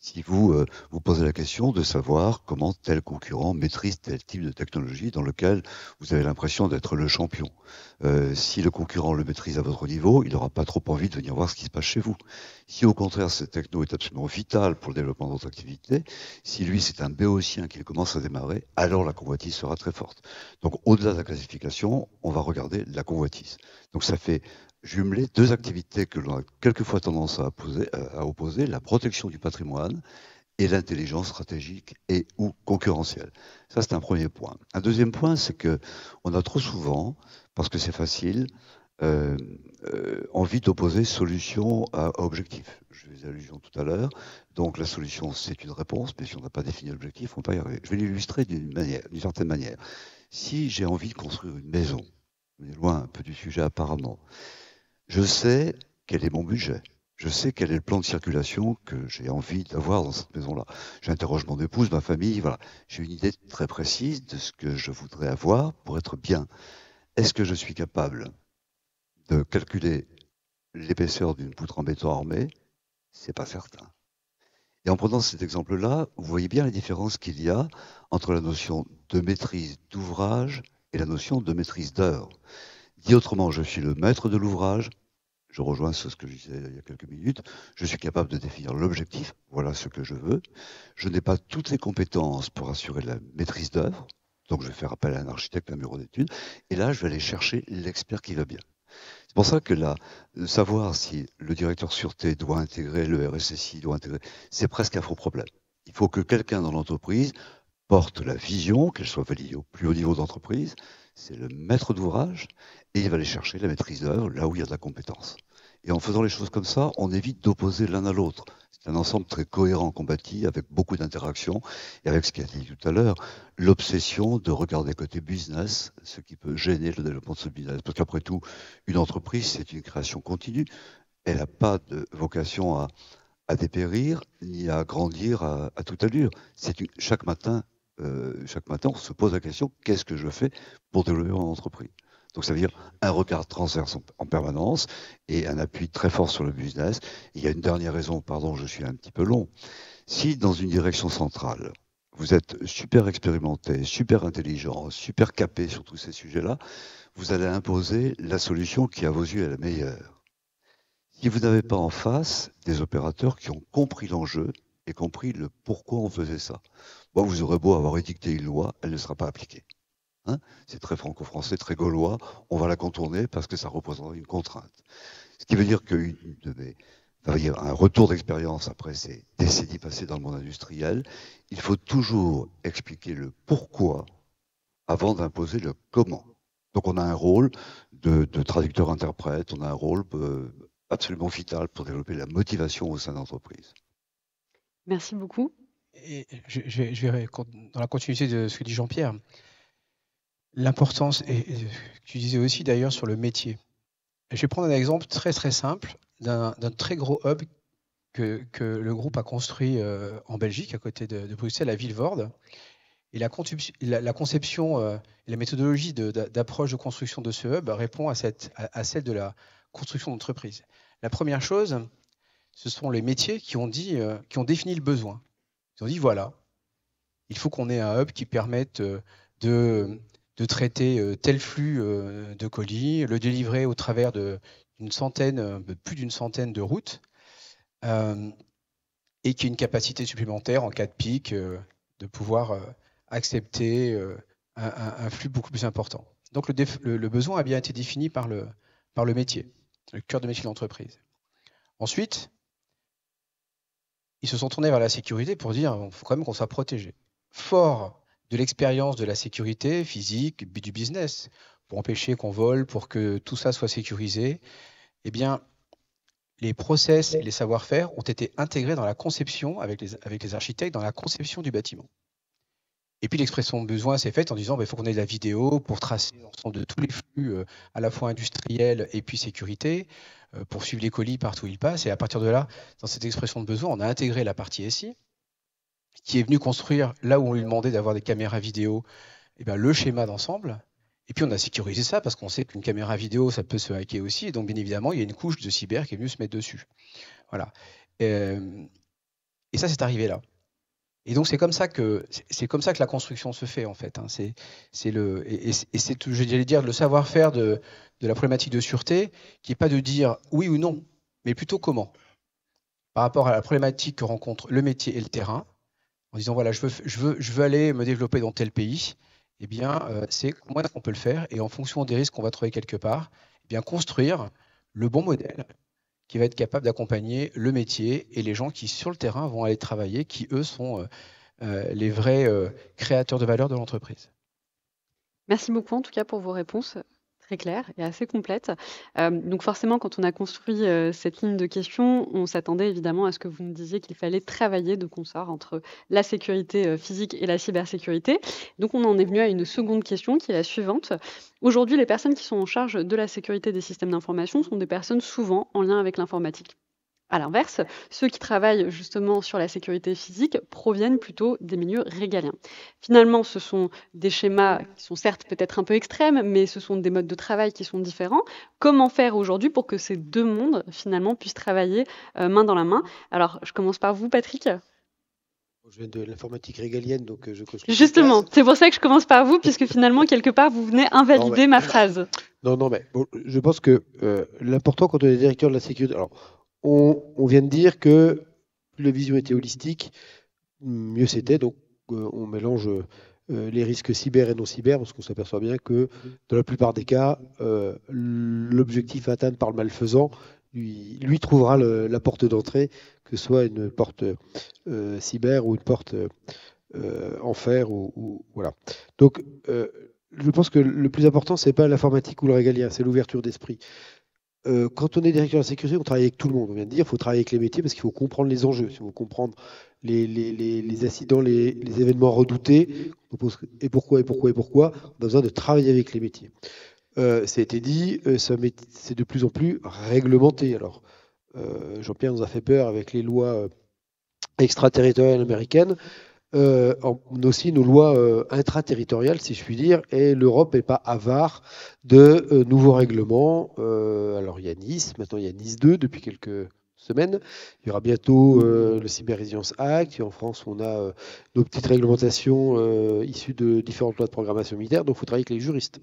si vous vous posez la question de savoir comment tel concurrent maîtrise tel type de technologie dans lequel vous avez l'impression d'être le champion. Si le concurrent le maîtrise à votre niveau, il n'aura pas trop envie de venir voir ce qui se passe chez vous. Si au contraire cette techno est absolument vitale pour le développement de votre activité, si lui c'est un béotien qu'il commence à démarrer, alors la convoitise sera très forte. Donc au-delà de la classification, on va regarder la convoitise. Donc ça fait jumeler deux activités que l'on a quelquefois tendance à opposer, la protection du patrimoine et l'intelligence stratégique et ou concurrentielle. Ça, c'est un premier point. Un deuxième point, c'est que on a trop souvent, parce que c'est facile, envie d'opposer solution à objectif. Je faisais allusion tout à l'heure. Donc la solution, c'est une réponse, mais si on n'a pas défini l'objectif, on ne peut pas y arriver. Je vais l'illustrer d'une certaine manière. Si j'ai envie de construire une maison, on est loin un peu du sujet apparemment, je sais quel est mon budget. Je sais quel est le plan de circulation que j'ai envie d'avoir dans cette maison-là. J'interroge mon épouse, ma famille, voilà. J'ai une idée très précise de ce que je voudrais avoir pour être bien. Est-ce que je suis capable de calculer l'épaisseur d'une poutre en béton armé? C'est pas certain. Et en prenant cet exemple-là, vous voyez bien la différence qu'il y a entre la notion de maîtrise d'ouvrage et la notion de maîtrise d'œuvre. Dit autrement, je suis le maître de l'ouvrage, je rejoins ce que je disais il y a quelques minutes, je suis capable de définir l'objectif, voilà ce que je veux. Je n'ai pas toutes les compétences pour assurer la maîtrise d'œuvre, donc je vais faire appel à un architecte, à un bureau d'études, et là je vais aller chercher l'expert qui va bien. C'est pour ça que savoir si le directeur sûreté doit intégrer, le RSSI doit intégrer, c'est presque un faux problème. Il faut que quelqu'un dans l'entreprise porte la vision, qu'elle soit validée au plus haut niveau d'entreprise, c'est le maître d'ouvrage, et il va aller chercher la maîtrise d'œuvre là où il y a de la compétence. Et en faisant les choses comme ça, on évite d'opposer l'un à l'autre. C'est un ensemble très cohérent qu'on bâtit, avec beaucoup d'interactions, et avec ce qui a été dit tout à l'heure, l'obsession de regarder côté business, ce qui peut gêner le développement de ce business. Parce qu'après tout, une entreprise, c'est une création continue. Elle n'a pas de vocation à dépérir, ni à grandir à toute allure. Chaque matin, on se pose la question, qu'est-ce que je fais pour développer mon entreprise? Donc ça veut dire un regard transverse en permanence et un appui très fort sur le business. Il y a une dernière raison, pardon, je suis un petit peu long. Si dans une direction centrale, vous êtes super expérimenté, super intelligent, super capé sur tous ces sujets-là, vous allez imposer la solution qui à vos yeux est la meilleure. Si vous n'avez pas en face des opérateurs qui ont compris l'enjeu et compris le pourquoi on faisait ça, bon, vous aurez beau avoir édicté une loi, elle ne sera pas appliquée. Hein, c'est très franco-français, très gaulois, on va la contourner parce que ça représente une contrainte. Ce qui veut dire un retour d'expérience après ces décennies passées dans le monde industriel, il faut toujours expliquer le pourquoi avant d'imposer le comment. Donc on a un rôle de traducteur-interprète, on a un rôle absolument vital pour développer la motivation au sein de l'entreprise. Merci beaucoup. Et je vais dans la continuité de ce que dit Jean-Pierre. L'importance, et tu disais aussi d'ailleurs sur le métier. Je vais prendre un exemple très très simple d'un très gros hub que le groupe a construit en Belgique, à côté de Bruxelles, à Vilvoorde. Et la conception et la méthodologie d'approche de construction de ce hub répond à celle de la construction d'entreprise. La première chose, ce sont les métiers qui ont défini le besoin. Ils ont dit voilà, il faut qu'on ait un hub qui permette de traiter tel flux de colis, le délivrer au travers de plus d'une centaine de routes, et qui ait une capacité supplémentaire en cas de pic de pouvoir accepter un flux beaucoup plus important. Donc le besoin a bien été défini par le métier. le cœur de métier de l'entreprise. Ensuite, ils se sont tournés vers la sécurité pour dire qu'il faut quand même qu'on soit protégé. Fort de l'expérience de la sécurité physique, du business, pour empêcher qu'on vole, pour que tout ça soit sécurisé, eh bien, les process et les savoir-faire ont été intégrés dans la conception, avec les architectes, dans la conception du bâtiment. Et puis l'expression de besoin s'est faite en disant il faut qu'on ait de la vidéo pour tracer l'ensemble de tous les flux, à la fois industriels et puis sécurité, pour suivre les colis partout où ils passent. Et à partir de là, dans cette expression de besoin, on a intégré la partie SI, qui est venue construire, là où on lui demandait d'avoir des caméras vidéo, eh bien, le schéma d'ensemble. Et puis on a sécurisé ça parce qu'on sait qu'une caméra vidéo, ça peut se hacker aussi. Et donc bien évidemment, il y a une couche de cyber qui est venue se mettre dessus. Voilà. Et ça, c'est arrivé là. Et donc c'est comme ça que la construction se fait en fait. Hein. C'est j'allais dire le savoir-faire de la problématique de sûreté, qui n'est pas de dire oui ou non, mais plutôt comment. Par rapport à la problématique que rencontre le métier et le terrain, en disant voilà, je veux aller me développer dans tel pays. Eh bien, c'est comment est-ce qu'on peut le faire, et en fonction des risques qu'on va trouver quelque part, eh bien construire le bon modèle qui va être capable d'accompagner le métier et les gens qui, sur le terrain, vont aller travailler, qui, eux, sont les vrais créateurs de valeur de l'entreprise. Merci beaucoup, en tout cas, pour vos réponses très claires et assez complètes. Donc forcément, quand on a construit cette ligne de questions, on s'attendait évidemment à ce que vous me disiez qu'il fallait travailler de concert entre la sécurité physique et la cybersécurité. Donc on en est venu à une seconde question qui est la suivante. Aujourd'hui, les personnes qui sont en charge de la sécurité des systèmes d'information sont des personnes souvent en lien avec l'informatique. À l'inverse, ceux qui travaillent justement sur la sécurité physique proviennent plutôt des milieux régaliens. Finalement, ce sont des schémas qui sont certes peut-être un peu extrêmes, mais ce sont des modes de travail qui sont différents. Comment faire aujourd'hui pour que ces deux mondes, finalement, puissent travailler main dans la main? Alors, je commence par vous, Patrick. Je viens de l'informatique régalienne, donc je coche. Justement, c'est pour ça que je commence par vous, puisque finalement, quelque part, vous venez invalider ma phrase. Non, mais bon, je pense que l'important quand on est directeur de la sécurité... Alors, on vient de dire que plus la vision était holistique, mieux c'était. Donc, on mélange les risques cyber et non cyber, parce qu'on s'aperçoit bien que dans la plupart des cas, l'objectif à atteindre par le malfaisant, lui trouvera la porte d'entrée, que ce soit une porte cyber ou une porte enfer. Voilà. Donc, je pense que le plus important, c'est pas l'informatique ou le régalien, c'est l'ouverture d'esprit. Quand on est directeur de la sécurité, on travaille avec tout le monde. On vient de dire, il faut travailler avec les métiers parce qu'il faut comprendre les enjeux, il faut comprendre les incidents, les événements redoutés, et pourquoi. On a besoin de travailler avec les métiers. Ça a été dit, c'est de plus en plus réglementé. Alors, Jean-Pierre nous a fait peur avec les lois extraterritoriales américaines. Aussi nos lois intraterritoriales, si je puis dire, et l'Europe n'est pas avare de nouveaux règlements. Alors il y a Nice, maintenant il y a Nice 2 depuis quelques semaines. Il y aura bientôt le Cyber Resilience Act. Et en France, on a nos petites réglementations issues de différentes lois de programmation militaire, donc il faut travailler avec les juristes.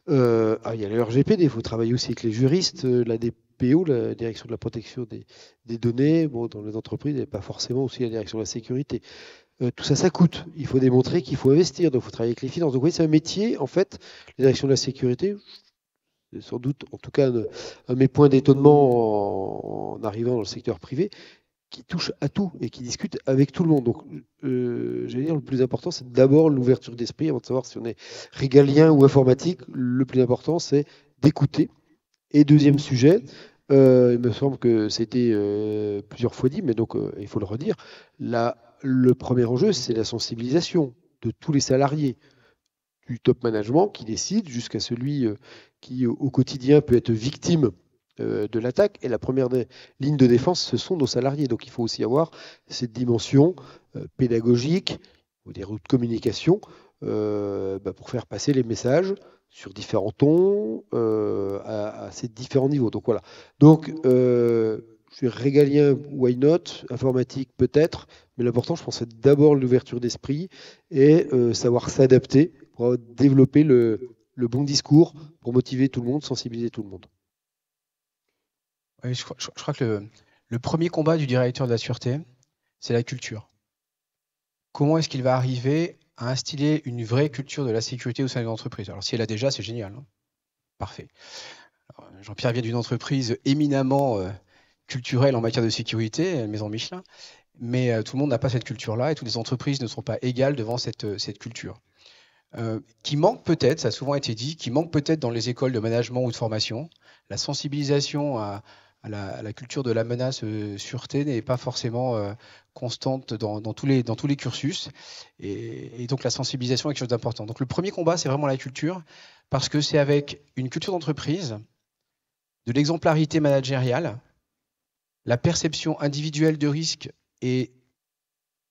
Il y a le RGPD, il faut travailler aussi avec les juristes, la DPO, la Direction de la protection des données. Bon, dans les entreprises, il n'y a pas forcément aussi la Direction de la sécurité. Tout ça, ça coûte. Il faut démontrer qu'il faut investir, donc il faut travailler avec les finances. Donc oui, c'est un métier, en fait, les directions de la sécurité, c'est sans doute, en tout cas, un de mes points d'étonnement en arrivant dans le secteur privé, qui touche à tout et qui discute avec tout le monde. Donc, j'allais dire, le plus important, c'est d'abord l'ouverture d'esprit, avant de savoir si on est régalien ou informatique. Le plus important, c'est d'écouter. Et deuxième sujet, il me semble que c'était plusieurs fois dit, mais donc il faut le redire, le premier enjeu, c'est la sensibilisation de tous les salariés, du top management qui décide jusqu'à celui qui, au quotidien, peut être victime de l'attaque. Et la première ligne de défense, ce sont nos salariés. Donc il faut aussi avoir cette dimension pédagogique ou des routes de communication pour faire passer les messages sur différents tons à ces différents niveaux. Donc voilà. Donc je suis régalien, why not, informatique peut-être, mais l'important, je pense, c'est d'abord l'ouverture d'esprit et savoir s'adapter pour développer le bon discours, pour motiver tout le monde, sensibiliser tout le monde. Oui, je crois que le premier combat du directeur de la sûreté, c'est la culture. Comment est-ce qu'il va arriver à instiller une vraie culture de la sécurité au sein de l'entreprise? Alors si elle a déjà, c'est génial. Hein, parfait. Alors, Jean-Pierre vient d'une entreprise éminemment culturelle en matière de sécurité, la Maison Michelin, mais tout le monde n'a pas cette culture-là et toutes les entreprises ne sont pas égales devant cette culture. Qui manque peut-être, ça a souvent été dit, qui manque peut-être dans les écoles de management ou de formation. La sensibilisation à la culture de la menace sûreté n'est pas forcément constante dans tous les cursus. Et donc la sensibilisation est quelque chose d'important. Donc le premier combat, c'est vraiment la culture, parce que c'est avec une culture d'entreprise, de l'exemplarité managériale, la perception individuelle de risque, et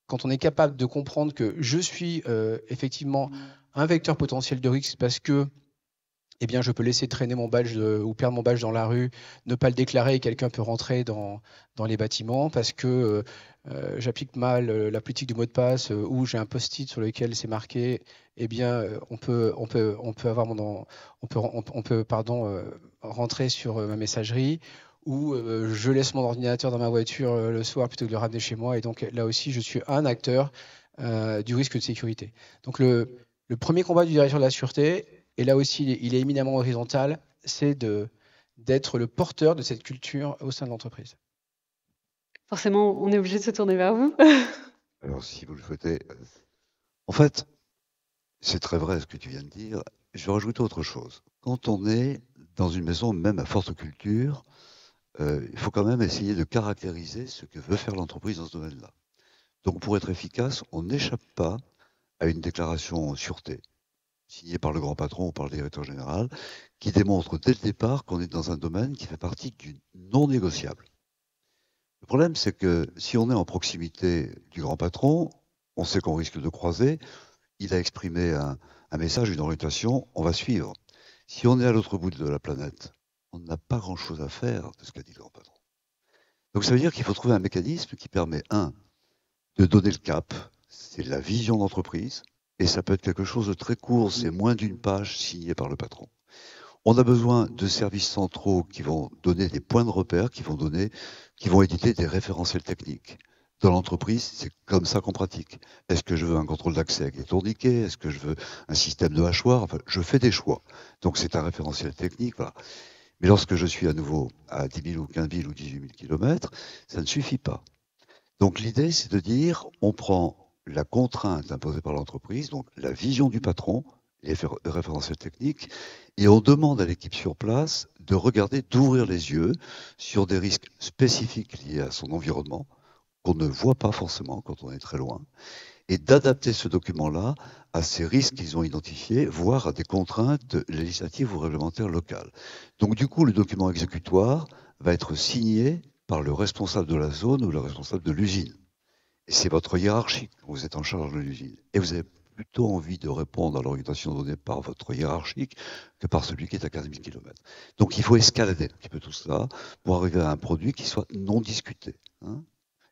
quand on est capable de comprendre que je suis effectivement un vecteur potentiel de risque parce que eh bien, je peux laisser traîner mon badge ou perdre mon badge dans la rue, ne pas le déclarer et quelqu'un peut rentrer dans les bâtiments, parce que j'applique mal la politique du mot de passe ou j'ai un post-it sur lequel c'est marqué, eh bien, on peut rentrer sur ma messagerie, ou je laisse mon ordinateur dans ma voiture le soir plutôt que de le ramener chez moi. Et donc là aussi, je suis un acteur du risque de sécurité. Donc le premier combat du directeur de la sûreté, et là aussi, il est éminemment horizontal, c'est d'être le porteur de cette culture au sein de l'entreprise. Forcément, on est obligé de se tourner vers vous. Alors, si vous le souhaitez, en fait, c'est très vrai ce que tu viens de dire. Je vais rajouter autre chose. Quand on est dans une maison, même à forte culture, il faut quand même essayer de caractériser ce que veut faire l'entreprise dans ce domaine-là. Donc, pour être efficace, on n'échappe pas à une déclaration sûreté, signée par le grand patron ou par le directeur général, qui démontre dès le départ qu'on est dans un domaine qui fait partie du non négociable. Le problème, c'est que si on est en proximité du grand patron, on sait qu'on risque de croiser, il a exprimé un message, une orientation, on va suivre. Si on est à l'autre bout de la planète, on n'a pas grand-chose à faire de ce qu'a dit le grand patron. Donc ça veut dire qu'il faut trouver un mécanisme qui permet, de donner le cap, c'est la vision d'entreprise, et ça peut être quelque chose de très court, c'est moins d'une page signée par le patron. On a besoin de services centraux qui vont donner des points de repère, qui vont éditer des référentiels techniques. Dans l'entreprise, c'est comme ça qu'on pratique. Est-ce que je veux un contrôle d'accès avec des tourniquets? Est-ce que je veux un système de hachoir? Enfin, je fais des choix. Donc c'est un référentiel technique, voilà. Mais lorsque je suis à nouveau à 10 000 ou 15 000 ou 18 000 km, ça ne suffit pas. Donc l'idée, c'est de dire, on prend la contrainte imposée par l'entreprise, donc la vision du patron, les référentiels techniques, et on demande à l'équipe sur place de regarder, d'ouvrir les yeux sur des risques spécifiques liés à son environnement, qu'on ne voit pas forcément quand on est très loin, et d'adapter ce document-là à ces risques qu'ils ont identifiés, voire à des contraintes législatives ou réglementaires locales. Donc du coup, le document exécutoire va être signé par le responsable de la zone ou le responsable de l'usine. Et c'est votre hiérarchie quand vous êtes en charge de l'usine. Et vous avez plutôt envie de répondre à l'orientation donnée par votre hiérarchique que par celui qui est à 15 000 km. Donc il faut escalader un petit peu tout cela pour arriver à un produit qui soit non discuté.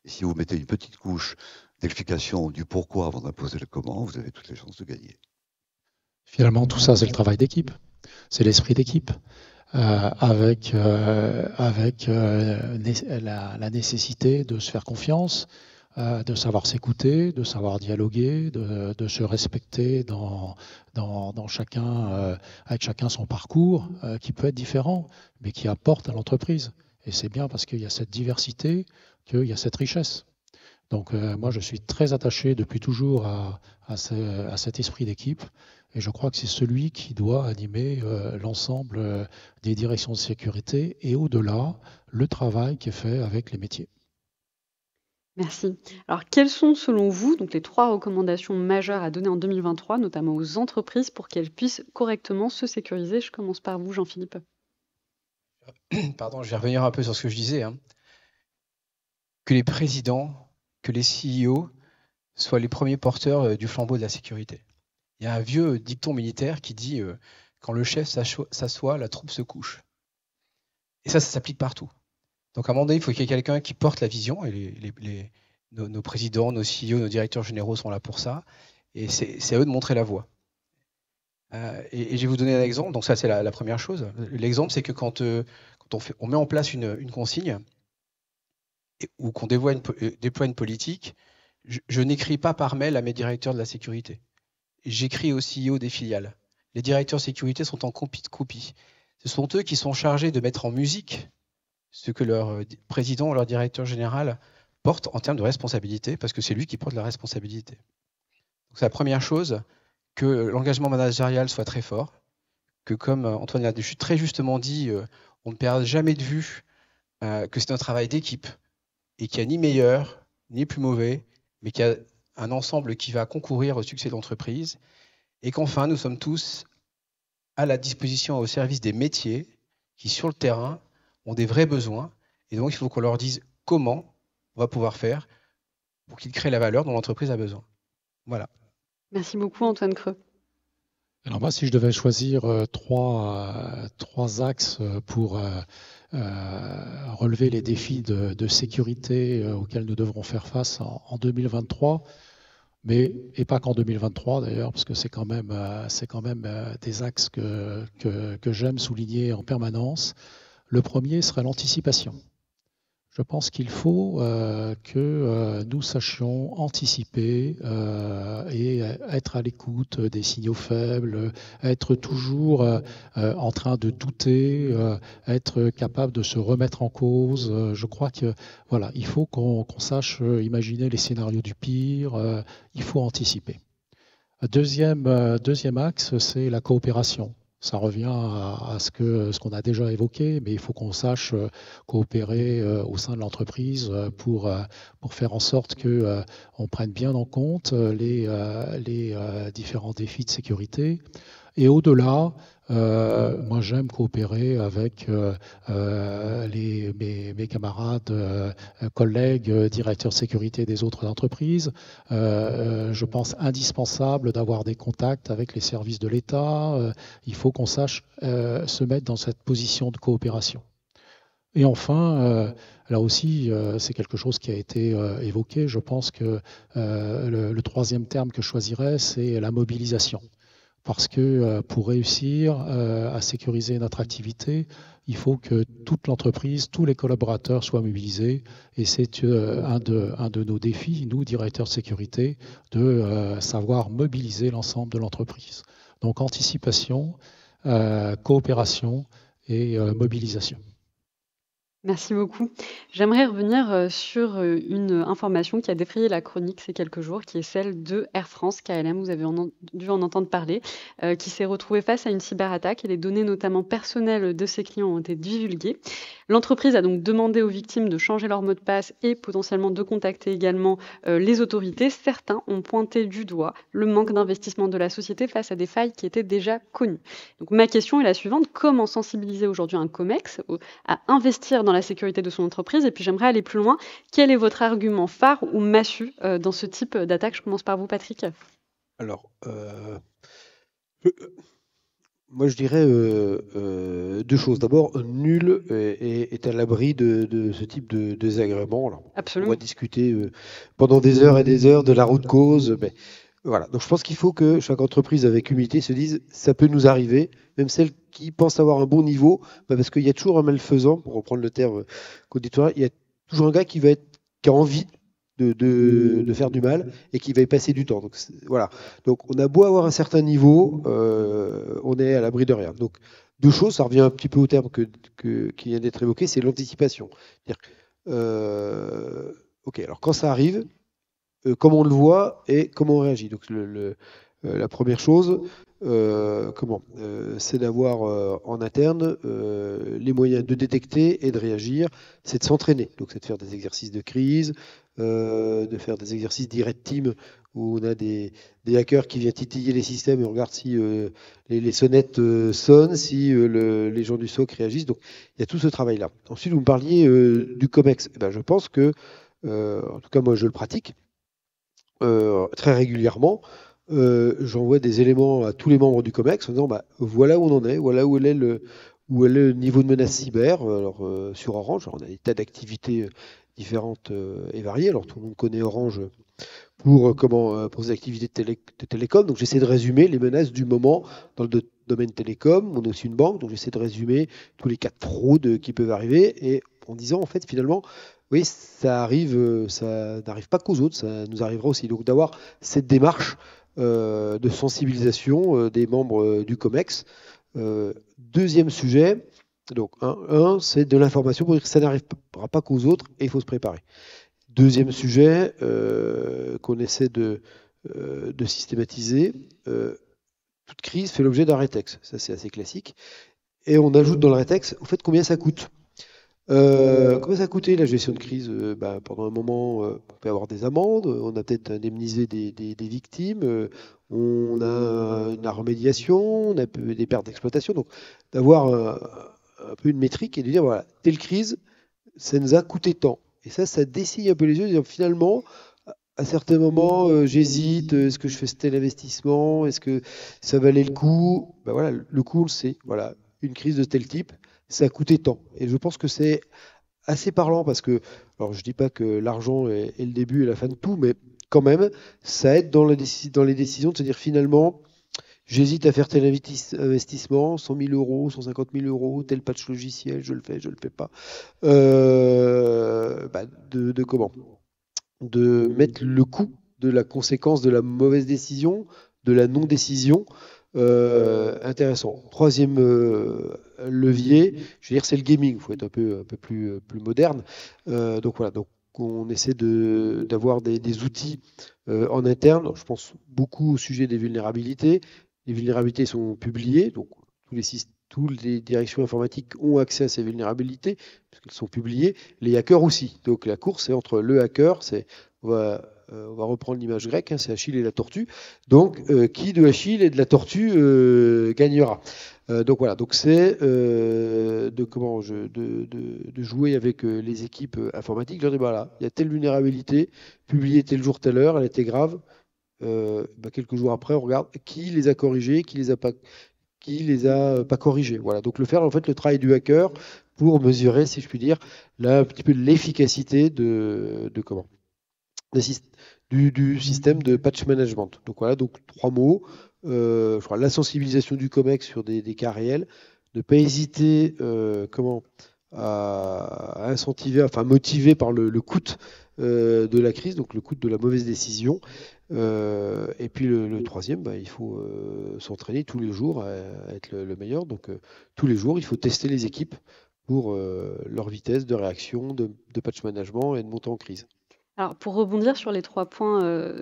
Et si vous mettez une petite couche d'explication du pourquoi avant d'imposer le comment, vous avez toutes les chances de gagner. Finalement, tout ça, c'est le travail d'équipe. C'est l'esprit d'équipe. Avec la nécessité de se faire confiance, de savoir s'écouter, de savoir dialoguer, de se respecter dans chacun, avec chacun son parcours, qui peut être différent, mais qui apporte à l'entreprise. Et c'est bien parce qu'il y a cette diversité, qu'il y a cette richesse. Donc moi, je suis très attaché depuis toujours à cet esprit d'équipe. Et je crois que c'est celui qui doit animer l'ensemble des directions de sécurité et au-delà, le travail qui est fait avec les métiers. Merci. Alors, quelles sont, selon vous, donc les 3 recommandations majeures à donner en 2023, notamment aux entreprises, pour qu'elles puissent correctement se sécuriser? Je commence par vous, Jean-Philippe. Pardon, je vais revenir un peu sur ce que je disais. Que les présidents, que les CEO soient les premiers porteurs du flambeau de la sécurité. Il y a un vieux dicton militaire qui dit quand le chef s'assoit, la troupe se couche. Et ça s'applique partout. Donc à un moment donné, il faut qu'il y ait quelqu'un qui porte la vision, et nos présidents, nos CEO, nos directeurs généraux sont là pour ça, et c'est à eux de montrer la voie. Et je vais vous donner un exemple, donc ça c'est la première chose. L'exemple, c'est que quand on met en place une consigne, ou qu'on déploie une politique, je n'écris pas par mail à mes directeurs de la sécurité. J'écris au CEO des filiales. Les directeurs sécurité sont en copie. Ce sont eux qui sont chargés de mettre en musique ce que leur président ou leur directeur général porte en termes de responsabilité, parce que c'est lui qui porte la responsabilité. Donc c'est la première chose, que l'engagement managérial soit très fort, que comme Antoine l'a très justement dit, on ne perd jamais de vue que c'est un travail d'équipe et qu'il n'y a ni meilleur, ni plus mauvais, mais qu'il y a un ensemble qui va concourir au succès de l'entreprise, et qu'enfin, nous sommes tous à la disposition, au service des métiers qui, sur le terrain, ont des vrais besoins, et donc il faut qu'on leur dise comment on va pouvoir faire pour qu'ils créent la valeur dont l'entreprise a besoin. Voilà. Merci beaucoup, Antoine Creux. Alors moi, si je devais choisir trois axes pour relever les défis de sécurité auxquels nous devrons faire face en 2023, et pas qu'en 2023 d'ailleurs, parce que c'est quand même des axes que j'aime souligner en permanence. Le premier serait l'anticipation. Je pense qu'il faut que nous sachions anticiper et être à l'écoute des signaux faibles, être toujours en train de douter, être capable de se remettre en cause. Je crois que voilà, il faut qu'on sache imaginer les scénarios du pire. Il faut anticiper. Deuxième axe, c'est la coopération. Ça revient à ce qu'on a déjà évoqué, mais il faut qu'on sache coopérer au sein de l'entreprise pour faire en sorte qu'on prenne bien en compte les différents défis de sécurité. Et au-delà, moi j'aime coopérer avec mes camarades, collègues, directeurs de sécurité des autres entreprises. Je pense indispensable d'avoir des contacts avec les services de l'État. Il faut qu'on sache se mettre dans cette position de coopération. Et enfin, là aussi, c'est quelque chose qui a été évoqué. Je pense que le troisième terme que je choisirais, c'est la mobilisation. Parce que pour réussir à sécuriser notre activité, il faut que toute l'entreprise, tous les collaborateurs soient mobilisés. Et c'est un de nos défis, nous, directeurs de sécurité, de savoir mobiliser l'ensemble de l'entreprise. Donc anticipation, coopération et mobilisation. Merci beaucoup. J'aimerais revenir sur une information qui a défrayé la chronique ces quelques jours, qui est celle de Air France KLM, vous avez dû en entendre parler, qui s'est retrouvée face à une cyberattaque et les données notamment personnelles de ses clients ont été divulguées. L'entreprise a donc demandé aux victimes de changer leur mot de passe et potentiellement de contacter également les autorités. Certains ont pointé du doigt le manque d'investissement de la société face à des failles qui étaient déjà connues. Donc ma question est la suivante, comment sensibiliser aujourd'hui un COMEX à investir dans la sécurité de son entreprise? Et puis j'aimerais aller plus loin. Quel est votre argument phare ou massue dans ce type d'attaque? Je commence par vous, Patrick. Alors, moi je dirais deux choses. D'abord, nul est à l'abri de ce type de désagrément. Alors, Absolument. on va discuter pendant des heures et des heures de la route cause. Mais voilà. Donc je pense qu'il faut que chaque entreprise avec humilité se dise ça peut nous arriver, même celles qui pensent avoir un bon niveau, parce qu'il y a toujours un malfaisant, pour reprendre le terme qu'auditoire, il y a toujours un gars qui a envie de faire du mal et qui va y passer du temps. Donc voilà. Donc on a beau avoir un certain niveau, on est à l'abri de rien. Donc deux choses, ça revient un petit peu au terme qui vient d'être évoqué, c'est l'anticipation. Ok, alors quand ça arrive, comment on le voit et comment on réagit. Donc la première chose, c'est d'avoir en interne les moyens de détecter et de réagir, c'est de s'entraîner. Donc c'est de faire des exercices de crise, de faire des exercices d'e-red team où on a des hackers qui viennent titiller les systèmes et on regarde si les sonnettes sonnent, si les gens du SOC réagissent. Donc il y a tout ce travail-là. Ensuite, vous me parliez du COMEX. Eh ben, je pense que, en tout cas moi je le pratique très régulièrement. J'envoie des éléments à tous les membres du COMEX en disant voilà où on en est, voilà où est le niveau de menace cyber. Alors sur Orange, on a des tas d'activités différentes et variées. Alors tout le monde connaît Orange pour ses activités de télécom. Donc j'essaie de résumer les menaces du moment dans le domaine télécom. On est aussi une banque, donc j'essaie de résumer tous les cas de fraude qui peuvent arriver et en disant en fait finalement oui, ça n'arrive pas qu'aux autres, ça nous arrivera aussi. Donc d'avoir cette démarche de sensibilisation des membres du COMEX Deuxième sujet, donc c'est de l'information pour dire que ça n'arrivera pas qu'aux autres et il faut se préparer. Deuxième sujet qu'on essaie de systématiser, toute crise fait l'objet d'un rétex, ça c'est assez classique, et on ajoute dans le rétex, au fait, combien ça coûte. Combien ça a coûté la gestion de crise? Pendant un moment, on peut avoir des amendes, on a peut-être indemnisé des victimes, on a la remédiation, on a des pertes d'exploitation. Donc d'avoir un peu une métrique et de dire, voilà, telle crise, ça nous a coûté tant. Et ça dessille un peu les yeux, de dire, finalement, à certains moments, j'hésite, est-ce que je fais tel investissement, est-ce que ça valait le coup? Voilà, le coup, on le sait. Voilà, une crise de tel type, ça a coûté tant. Et je pense que c'est assez parlant parce que, alors je dis pas que l'argent est le début et la fin de tout, mais quand même, ça aide dans les décisions de se dire finalement, j'hésite à faire tel investissement, 100 000 euros, 150 000 euros, tel patch logiciel, je le fais, je le fais pas. Comment? De mettre le coût de la conséquence de la mauvaise décision, de la non-décision, intéressant. Troisième levier, je veux dire, c'est le gaming. Il faut être un peu plus moderne. Donc voilà. Donc on essaie d'avoir des outils en interne. Je pense beaucoup au sujet des vulnérabilités. Les vulnérabilités sont publiées, donc toutes les directions informatiques ont accès à ces vulnérabilités parce qu'elles sont publiées. Les hackers aussi. Donc la course, c'est entre le hacker, on va reprendre l'image grecque, c'est Achille et la tortue. Donc, qui de Achille et de la tortue gagnera? Donc voilà, donc c'est de jouer avec les équipes informatiques. Je leur dis, voilà, il y a telle vulnérabilité, publiée tel jour, telle heure, elle était grave. Quelques jours après, on regarde qui les a corrigés, qui les a pas corrigés. Voilà, donc le travail du hacker pour mesurer, si je puis dire, là, un petit peu l'efficacité du système de patch management. Donc voilà, donc 3 mots. La sensibilisation du COMEX sur des cas réels, ne pas hésiter à incentiver, enfin motiver par le coût de la crise, donc le coût de la mauvaise décision. Et puis le troisième, il faut s'entraîner tous les jours à être le meilleur. Donc tous les jours, il faut tester les équipes pour leur vitesse de réaction, de patch management et de montée en crise. Alors, pour rebondir sur les 3 points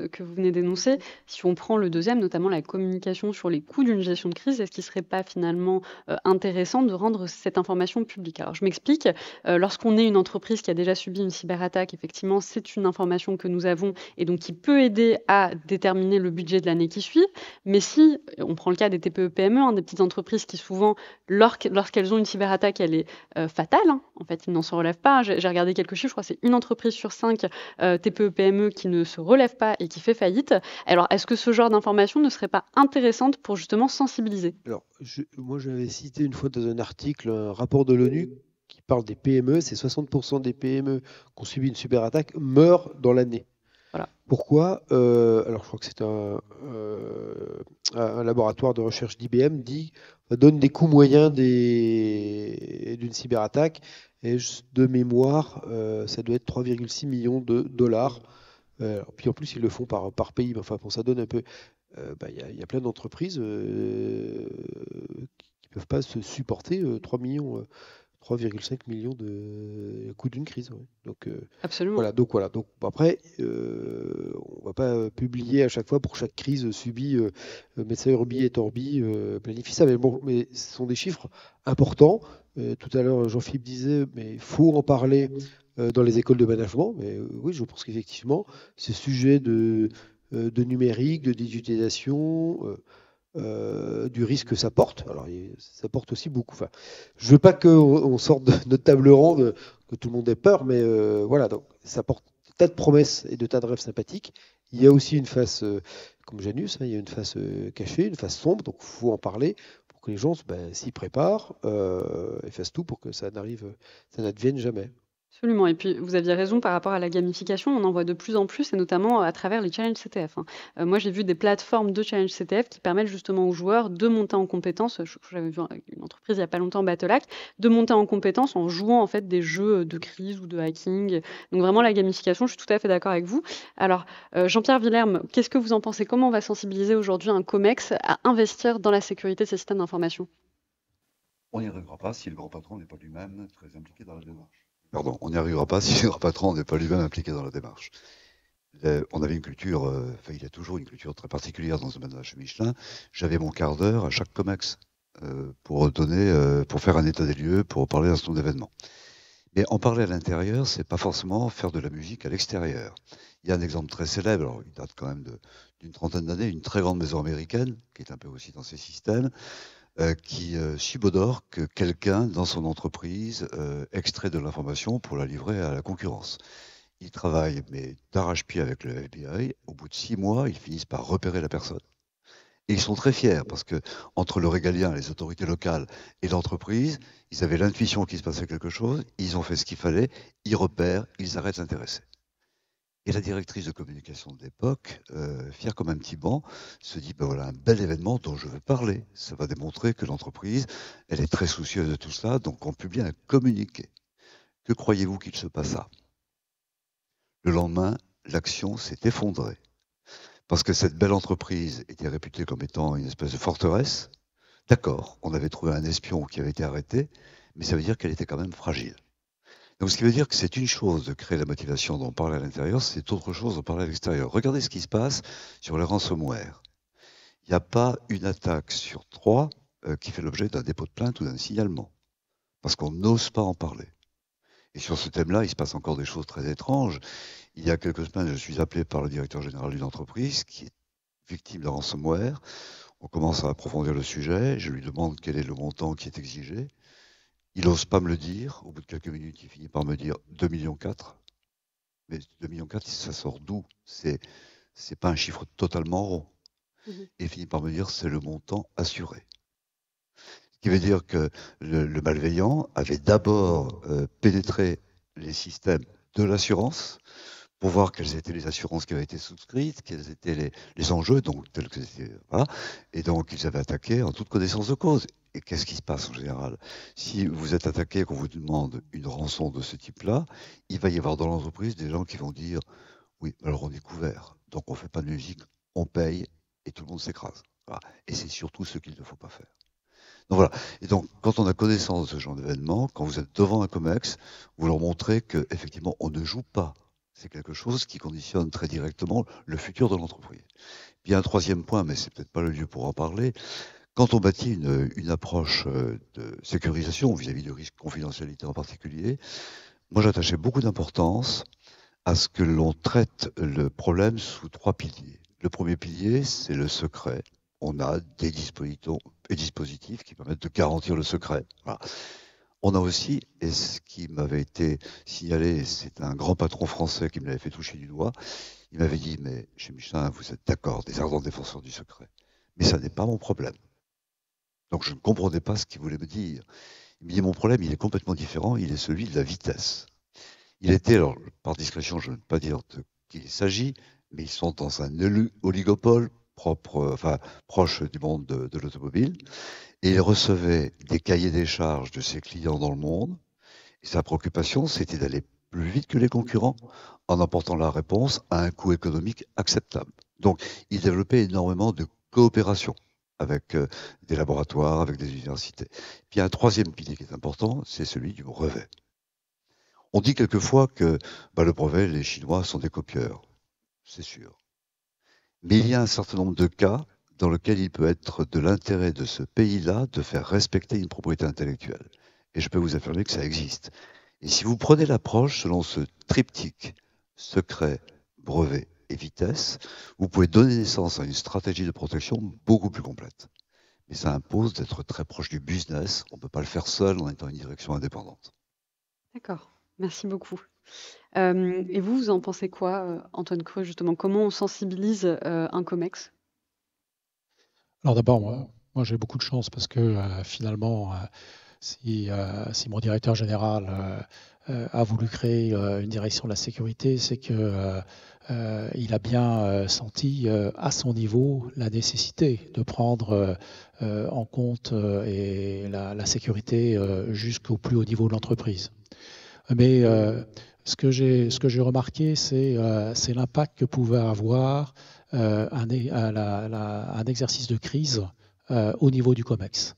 que vous venez d'énoncer, si on prend le deuxième, notamment la communication sur les coûts d'une gestion de crise, est-ce qu'il ne serait pas finalement intéressant de rendre cette information publique? Alors, je m'explique. Lorsqu'on est une entreprise qui a déjà subi une cyberattaque, effectivement, c'est une information que nous avons et donc qui peut aider à déterminer le budget de l'année qui suit. Mais si, on prend le cas des TPE-PME, des petites entreprises qui souvent, lorsqu'elles ont une cyberattaque, elle est fatale. En fait, ils n'en se relèvent pas. J'ai regardé quelques chiffres, je crois que c'est une entreprise sur 5 TPE-PME qui ne se relève pas et qui fait faillite. Alors, est-ce que ce genre d'information ne serait pas intéressante pour justement sensibiliser? Alors, moi, j'avais cité une fois dans un article un rapport de l'ONU qui parle des PME. C'est 60% des PME qui ont subi une cyberattaque meurent dans l'année. Voilà. Pourquoi? Alors, je crois que c'est un laboratoire de recherche d'IBM donne des coûts moyens d'une cyberattaque. Et de mémoire, ça doit être 3,6 millions de dollars. Puis en plus, ils le font par pays. Enfin, bon, ça donne un peu. Il y a plein d'entreprises qui ne peuvent pas se supporter 3,5 millions de coûts d'une crise. Ouais. Donc, absolument. Voilà. Donc après, on va pas publier à chaque fois pour chaque crise subie, médecin Urbi et Orbi planifie ça. Mais ce sont des chiffres importants. Tout à l'heure, Jean-Philippe disait, mais il faut en parler dans les écoles de management. Mais oui, je pense qu'effectivement, ce sujet de numérique, de digitalisation, du risque que ça porte. Alors, ça porte aussi beaucoup. Enfin, je veux pas qu'on sorte de notre table ronde, que tout le monde ait peur, mais voilà. Donc, ça porte des tas de promesses et de tas de rêves sympathiques. Il y a aussi une face, comme Janus, il y a une face cachée, une face sombre. Donc, il faut en parler pour que les gens s'y préparent et fassent tout pour que ça n'advienne jamais. Absolument. Et puis, vous aviez raison par rapport à la gamification. On en voit de plus en plus, et notamment à travers les challenges CTF. Moi, j'ai vu des plateformes de challenges CTF qui permettent justement aux joueurs de monter en compétences. J'avais vu une entreprise il n'y a pas longtemps, Battlehack, de monter en compétences en jouant en fait des jeux de crise ou de hacking. Donc vraiment, la gamification, je suis tout à fait d'accord avec vous. Alors, Jean-Pierre Villerme, qu'est-ce que vous en pensez? Comment on va sensibiliser aujourd'hui un COMEX à investir dans la sécurité de ces systèmes d'information? On n'y arrivera pas si le grand patron n'est pas lui-même très impliqué dans la démarche. Pardon, on n'y arrivera pas si le grand patron n'est pas lui-même impliqué dans la démarche. On avait une culture, enfin il y a toujours une culture très particulière dans ce domaine de la chez Michelin. J'avais mon quart d'heure à chaque COMEX pour faire un état des lieux, pour parler d'un certain nombre d'événements. Mais en parler à l'intérieur, c'est pas forcément faire de la musique à l'extérieur. Il y a un exemple très célèbre, alors il date quand même d'une trentaine d'années, une très grande maison américaine, qui est un peu aussi dans ces systèmes, qui subodore que quelqu'un dans son entreprise extrait de l'information pour la livrer à la concurrence. Ils travaillent, mais d'arrache-pied avec le FBI. Au bout de 6 mois, ils finissent par repérer la personne. Et ils sont très fiers parce que entre le régalien, les autorités locales et l'entreprise, ils avaient l'intuition qu'il se passait quelque chose, ils ont fait ce qu'il fallait, ils repèrent, ils arrêtent s'intéresser. Et la directrice de communication de l'époque, fière comme un petit banc, se dit ben voilà un bel événement dont je veux parler. Ça va démontrer que l'entreprise, elle est très soucieuse de tout cela, donc on publie un communiqué. Que croyez-vous qu'il se passa? Le lendemain, l'action s'est effondrée. Parce que cette belle entreprise était réputée comme étant une espèce de forteresse. D'accord, on avait trouvé un espion qui avait été arrêté, mais ça veut dire qu'elle était quand même fragile. Donc ce qui veut dire que c'est une chose de créer la motivation d'en parler à l'intérieur, c'est autre chose d'en parler à l'extérieur. Regardez ce qui se passe sur les ransomware. Il n'y a pas une attaque sur 3 qui fait l'objet d'un dépôt de plainte ou d'un signalement, parce qu'on n'ose pas en parler. Et sur ce thème-là, il se passe encore des choses très étranges. Il y a quelques semaines, je suis appelé par le directeur général d'une entreprise qui est victime d'un ransomware. On commence à approfondir le sujet. Je lui demande quel est le montant qui est exigé. Il n'ose pas me le dire. Au bout de quelques minutes, il finit par me dire 2,4 millions. Mais 2,4 millions, ça sort d'où? C'est pas un chiffre totalement rond. Et il finit par me dire c'est le montant assuré. Ce qui veut dire que le malveillant avait d'abord pénétré les systèmes de l'assurance pour voir quelles étaient les assurances qui avaient été souscrites, quels étaient les enjeux, donc tels que c'était, voilà. Et donc ils avaient attaqué en toute connaissance de cause. Et qu'est-ce qui se passe en général? Si vous êtes attaqué et qu'on vous demande une rançon de ce type-là, il va y avoir dans l'entreprise des gens qui vont dire oui, alors on est couvert, donc on fait pas de musique, on paye et tout le monde s'écrase. Voilà. Et c'est surtout ce qu'il ne faut pas faire. Donc voilà. Et donc, quand on a connaissance de ce genre d'événement, quand vous êtes devant un COMEX, vous leur montrez qu'effectivement, on ne joue pas. C'est quelque chose qui conditionne très directement le futur de l'entreprise. Puis il y a un troisième point, mais c'est peut-être pas le lieu pour en parler. Quand on bâtit une approche de sécurisation vis-à-vis du risque de confidentialité en particulier, moi j'attachais beaucoup d'importance à ce que l'on traite le problème sous 3 piliers. Le premier pilier, c'est le secret. On a des dispositifs qui permettent de garantir le secret. Voilà. On a aussi, et ce qui m'avait été signalé, c'est un grand patron français qui me l'avait fait toucher du doigt, il m'avait dit, mais chez Michelin, vous êtes d'accord, des ardents défenseurs du secret. Mais ça n'est pas mon problème. Donc je ne comprenais pas ce qu'il voulait me dire. Il me dit, mon problème, il est complètement différent, il est celui de la vitesse. Il était, alors par discrétion, je ne veux pas dire de qui il s'agit, mais ils sont dans un oligopole proche du monde de l'automobile. Et il recevait des cahiers des charges de ses clients dans le monde. Et sa préoccupation, c'était d'aller plus vite que les concurrents en apportant la réponse à un coût économique acceptable. Donc, il développait énormément de coopération avec des laboratoires, avec des universités. Puis, il y a un troisième pilier qui est important, c'est celui du brevet. On dit quelquefois que le brevet, les Chinois sont des copieurs. C'est sûr. Mais il y a un certain nombre de cas dans lequel il peut être de l'intérêt de ce pays-là de faire respecter une propriété intellectuelle. Et je peux vous affirmer que ça existe. Et si vous prenez l'approche selon ce triptyque, secret, brevet et vitesse, vous pouvez donner naissance à une stratégie de protection beaucoup plus complète. Mais ça impose d'être très proche du business. On ne peut pas le faire seul en étant une direction indépendante. D'accord, merci beaucoup. Et vous en pensez quoi, Antoine Creux, justement? Comment on sensibilise un COMEX? Alors d'abord, moi j'ai beaucoup de chance parce que finalement, si mon directeur général a voulu créer une direction de la sécurité, c'est que il a bien senti à son niveau la nécessité de prendre en compte la sécurité jusqu'au plus haut niveau de l'entreprise. Mais ce que j'ai remarqué, c'est l'impact que pouvait avoir un exercice de crise au niveau du COMEX.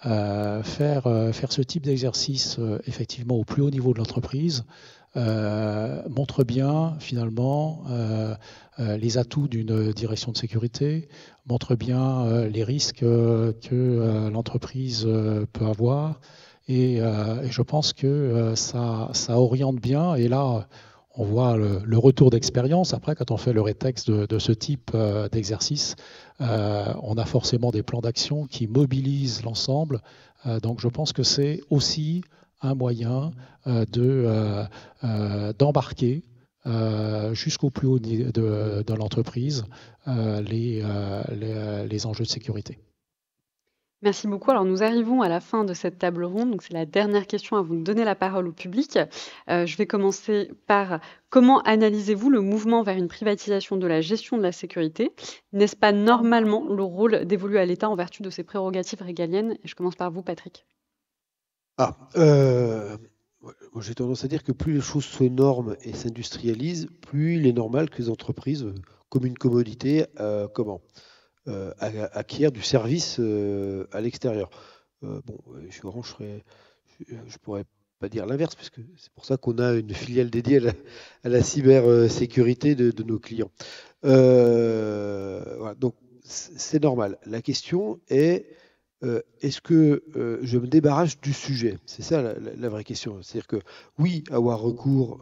faire ce type d'exercice effectivement au plus haut niveau de l'entreprise montre bien finalement les atouts d'une direction de sécurité, montre bien les risques que l'entreprise peut avoir et je pense que ça oriente bien et là on voit le retour d'expérience. Après, quand on fait le rétexte de ce type d'exercice, on a forcément des plans d'action qui mobilisent l'ensemble. Donc je pense que c'est aussi un moyen d'embarquer jusqu'au plus haut de l'entreprise les enjeux de sécurité. Merci beaucoup. Alors, nous arrivons à la fin de cette table ronde. Donc, c'est la dernière question avant de donner la parole au public. Je vais commencer par comment analysez-vous le mouvement vers une privatisation de la gestion de la sécurité? N'est-ce pas normalement le rôle dévolu à l'État en vertu de ses prérogatives régaliennes? Et je commence par vous, Patrick. Moi, j'ai tendance à dire que plus les choses se norment et s'industrialisent, plus il est normal que les entreprises, comme une commodité, acquièrent du service à l'extérieur. Chez Orange, je pourrais pas dire l'inverse, puisque c'est pour ça qu'on a une filiale dédiée à la cybersécurité de nos clients. Voilà, donc c'est normal. La question est est-ce que je me débarrasse du sujet? C'est ça la vraie question. C'est-à-dire que oui, avoir recours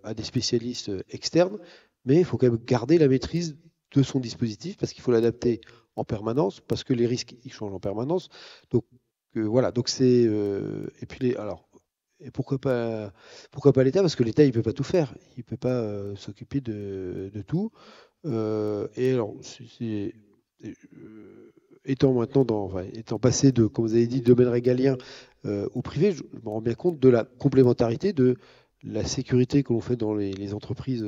à des spécialistes externes, mais il faut quand même garder la maîtrise de son dispositif parce qu'il faut l'adapter en permanence, parce que les risques ils changent en permanence. Donc voilà. Donc c'est et puis et pourquoi pas l'État? Parce que l'État il peut pas tout faire, il peut pas s'occuper de tout. Et alors étant passé de, comme vous avez dit, domaine régalien au privé, je me rends bien compte de la complémentarité de la sécurité que l'on fait dans les entreprises,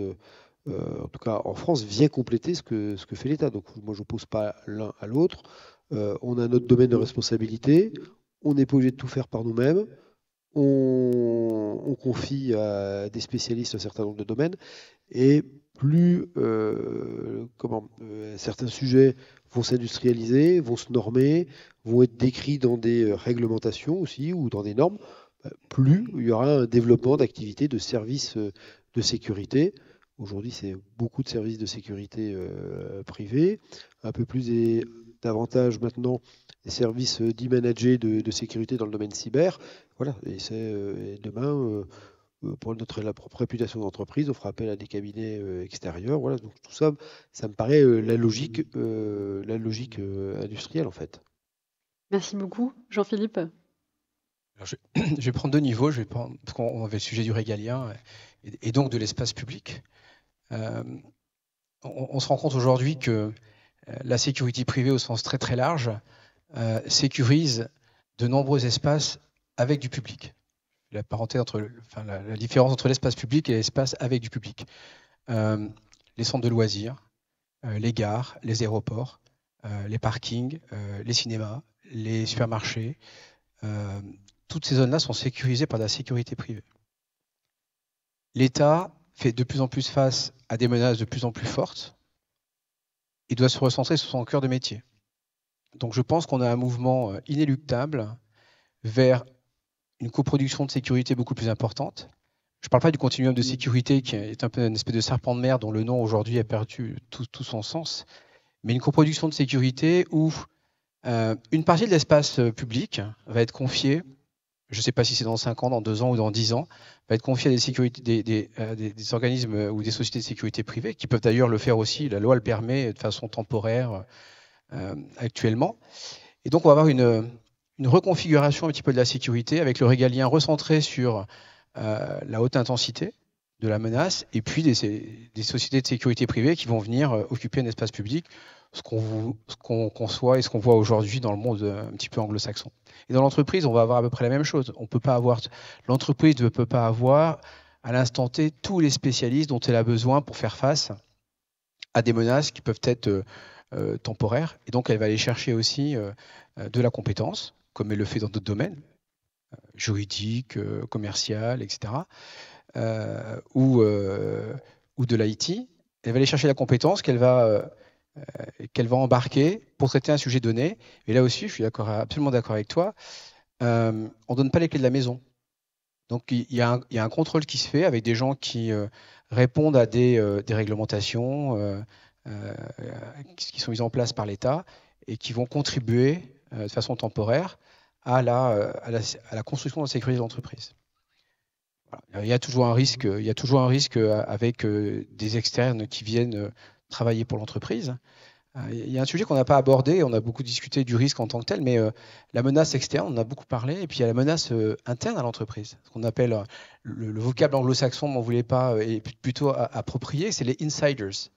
en tout cas en France, vient compléter ce que fait l'État. Donc moi, je n'oppose pas l'un à l'autre. On a notre domaine de responsabilité, on n'est pas obligé de tout faire par nous-mêmes, on confie à des spécialistes un certain nombre de domaines, et plus certains sujets vont s'industrialiser, vont se normer, vont être décrits dans des réglementations aussi ou dans des normes, plus il y aura un développement d'activités de services de sécurité. Aujourd'hui, c'est beaucoup de services de sécurité privés, un peu plus davantage maintenant des services dits managés de sécurité dans le domaine cyber. Voilà, et demain, pour la propre réputation d'entreprise, on fera appel à des cabinets extérieurs. Voilà, donc tout ça, ça me paraît la logique industrielle en fait. Merci beaucoup. Jean-Philippe? Alors, je vais prendre deux niveaux. Parce qu'on avait le sujet du régalien et donc de l'espace public. On se rend compte aujourd'hui que la sécurité privée au sens très très large sécurise de nombreux espaces avec du public. La différence entre l'espace public et l'espace avec du public. Les centres de loisirs, les gares, les aéroports, les parkings, les cinémas, les supermarchés, toutes ces zones-là sont sécurisées par la sécurité privée. L'État fait de plus en plus face à des menaces de plus en plus fortes et doit se recentrer sur son cœur de métier. Donc je pense qu'on a un mouvement inéluctable vers une coproduction de sécurité beaucoup plus importante. Je ne parle pas du continuum de sécurité qui est un peu une espèce de serpent de mer dont le nom aujourd'hui a perdu tout son sens, mais une coproduction de sécurité où une partie de l'espace public va être confiée, je ne sais pas si c'est dans 5 ans, dans 2 ans ou dans 10 ans, va être confiée à des organismes ou des sociétés de sécurité privées, qui peuvent d'ailleurs le faire aussi, la loi le permet de façon temporaire actuellement. Et donc on va avoir une reconfiguration un petit peu de la sécurité avec le régalien recentré sur la haute intensité de la menace et puis des sociétés de sécurité privée qui vont venir occuper un espace public, ce qu'on conçoit et ce qu'on voit aujourd'hui dans le monde un petit peu anglo-saxon. Et dans l'entreprise, on va avoir à peu près la même chose. L'entreprise ne peut pas avoir à l'instant T tous les spécialistes dont elle a besoin pour faire face à des menaces qui peuvent être temporaires. Et donc elle va aller chercher aussi de la compétence, comme elle le fait dans d'autres domaines, juridiques, commercial, etc., ou de l'IT. Elle va aller chercher la compétence qu'elle va qu'elle va embarquer pour traiter un sujet donné. Et là aussi, je suis absolument d'accord avec toi, on ne donne pas les clés de la maison. Donc il y a un contrôle qui se fait avec des gens qui répondent à des réglementations qui sont mises en place par l'État et qui vont contribuer de façon temporaire à la construction de la sécurité de l'entreprise. Voilà. Il y a toujours un risque avec des externes qui viennent travailler pour l'entreprise. Il y a un sujet qu'on n'a pas abordé, on a beaucoup discuté du risque en tant que tel, mais la menace externe, on en a beaucoup parlé, et puis il y a la menace interne à l'entreprise. Ce qu'on appelle le vocable anglo-saxon, on ne voulait pas, est plutôt approprié, c'est les insiders.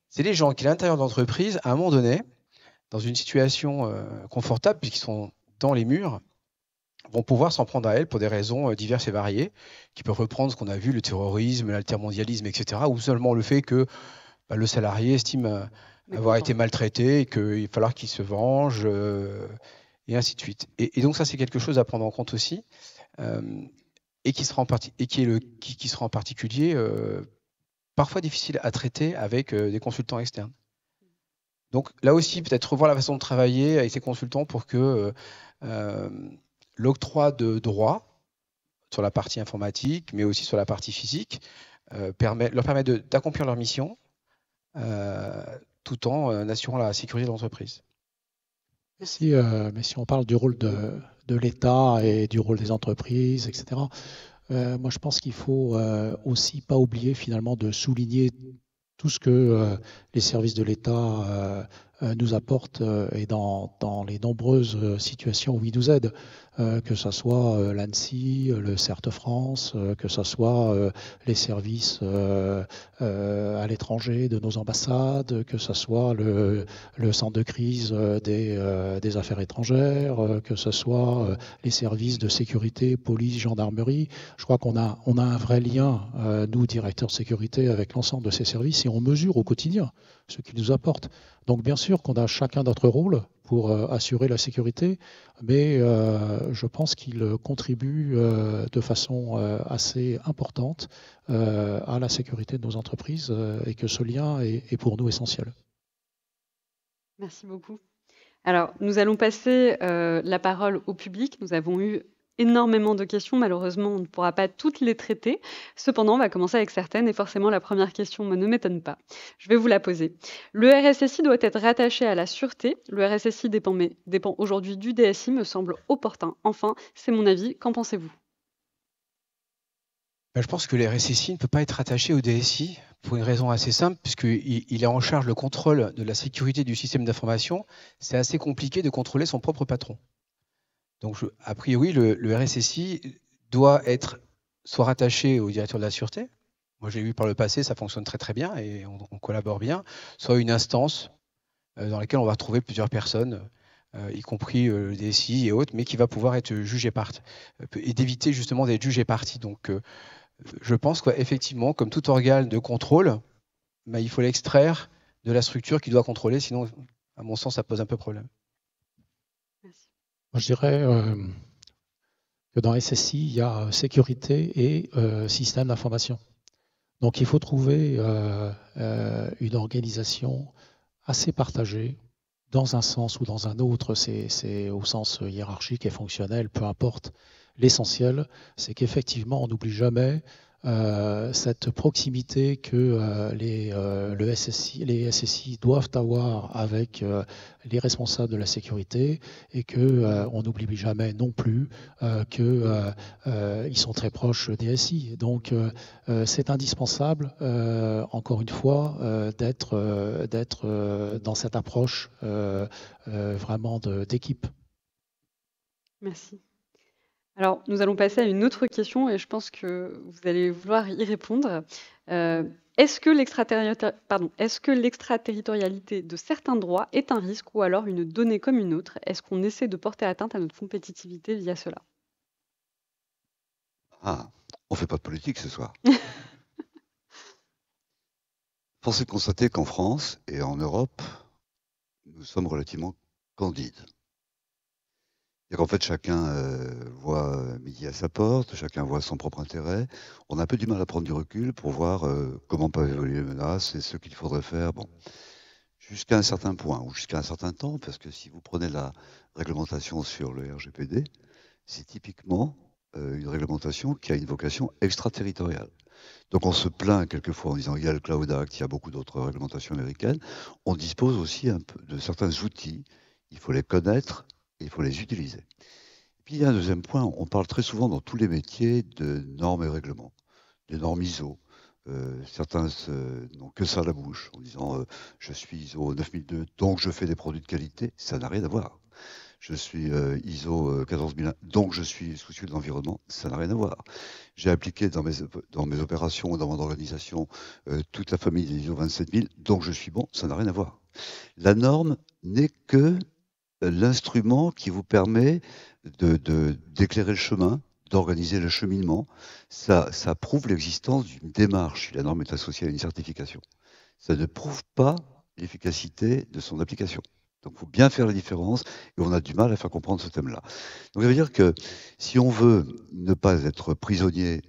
C'est les gens qui, à l'intérieur de l'entreprise, à un moment donné, dans une situation confortable, puisqu'ils sont dans les murs, vont pouvoir s'en prendre à elle pour des raisons diverses et variées, qui peuvent reprendre ce qu'on a vu, le terrorisme, l'altermondialisme, etc., ou seulement le fait que le salarié estime avoir été maltraité et qu'il va falloir qu'il se venge, et ainsi de suite. Et donc ça, c'est quelque chose à prendre en compte aussi, et qui sera en particulier parfois difficile à traiter avec des consultants externes. Donc là aussi, peut-être revoir la façon de travailler avec ces consultants pour que l'octroi de droits sur la partie informatique, mais aussi sur la partie physique, leur permet d'accomplir leur mission tout en assurant la sécurité de l'entreprise. Mais si on parle du rôle de l'État et du rôle des entreprises, etc., moi je pense qu'il faut aussi pas oublier finalement de souligner tout ce que les services de l'État nous apportent et dans les nombreuses situations où ils nous aident, que ce soit l'ANSSI, le CERT France, que ce soit les services à l'étranger de nos ambassades, que ce soit le centre de crise des affaires étrangères, que ce soit les services de sécurité, police, gendarmerie. Je crois qu'on a un vrai lien, nous, directeurs de sécurité, avec l'ensemble de ces services et on mesure au quotidien ce qu'ils nous apportent. Donc bien sûr qu'on a chacun notre rôle pour assurer la sécurité, mais je pense qu'ils contribuent de façon assez importante à la sécurité de nos entreprises et que ce lien est pour nous essentiel. Merci beaucoup. Alors, nous allons passer la parole au public. Nous avons eu énormément de questions. Malheureusement, on ne pourra pas toutes les traiter. Cependant, on va commencer avec certaines et forcément, la première question ne m'étonne pas. Je vais vous la poser. Le RSSI doit être rattaché à la sûreté. Le RSSI dépend aujourd'hui du DSI, me semble opportun. Enfin, c'est mon avis. Qu'en pensez-vous ? Je pense que le RSSI ne peut pas être rattaché au DSI pour une raison assez simple, puisqu'il est en charge le contrôle de la sécurité du système d'information. C'est assez compliqué de contrôler son propre patron. Donc, a priori, le RSSI doit être soit rattaché au directeur de la sûreté. Moi, j'ai vu par le passé, ça fonctionne très très bien et on collabore bien. Soit une instance dans laquelle on va retrouver plusieurs personnes, y compris le DSI et autres, mais qui va pouvoir être jugé partie et d'éviter justement d'être jugé partie. Donc, je pense qu'effectivement, comme tout organe de contrôle, il faut l'extraire de la structure qui doit contrôler, sinon, à mon sens, ça pose un peu problème. Merci. Moi, je dirais que dans SSI, il y a sécurité et système d'information. Donc, il faut trouver une organisation assez partagée, dans un sens ou dans un autre, c'est au sens hiérarchique et fonctionnel, peu importe. L'essentiel, c'est qu'effectivement, on n'oublie jamais cette proximité que les SSI doivent avoir avec les responsables de la sécurité et qu'on n'oublie jamais non plus qu'ils sont très proches des SI. Donc c'est indispensable, encore une fois, d'être dans cette approche vraiment d'équipe. Merci. Alors, nous allons passer à une autre question et je pense que vous allez vouloir y répondre. Est-ce que l'extraterritorialité de certains droits est un risque ou alors une donnée comme une autre? Est-ce qu'on essaie de porter atteinte à notre compétitivité via cela? Ah, on ne fait pas de politique ce soir. Force est de constater qu'en France et en Europe, nous sommes relativement candides. En fait, chacun voit midi à sa porte, chacun voit son propre intérêt. On a un peu du mal à prendre du recul pour voir comment peuvent évoluer les menaces et ce qu'il faudrait faire. Bon, je jusqu'à un certain point ou jusqu'à un certain temps, parce que si vous prenez la réglementation sur le RGPD, c'est typiquement une réglementation qui a une vocation extraterritoriale. Donc on se plaint quelquefois en disant il y a le Cloud Act, il y a beaucoup d'autres réglementations américaines. On dispose aussi un peu de certains outils, il faut les connaître et il faut les utiliser. Et puis il y a un deuxième point, on parle très souvent dans tous les métiers de normes et règlements, de normes ISO. Certains n'ont que ça à la bouche en disant je suis ISO 9002, donc je fais des produits de qualité. Ça n'a rien à voir. Je suis ISO 14001, donc je suis soucieux de l'environnement. Ça n'a rien à voir. J'ai appliqué dans mes opérations, dans mon organisation, toute la famille des ISO 27000, donc je suis bon. Ça n'a rien à voir. La norme n'est que l'instrument qui vous permet d'éclairer le chemin, d'organiser le cheminement. Ça prouve l'existence d'une démarche si la norme est associée à une certification. Ça ne prouve pas l'efficacité de son application. Donc il faut bien faire la différence et on a du mal à faire comprendre ce thème-là. Donc ça veut dire que si on veut ne pas être prisonnier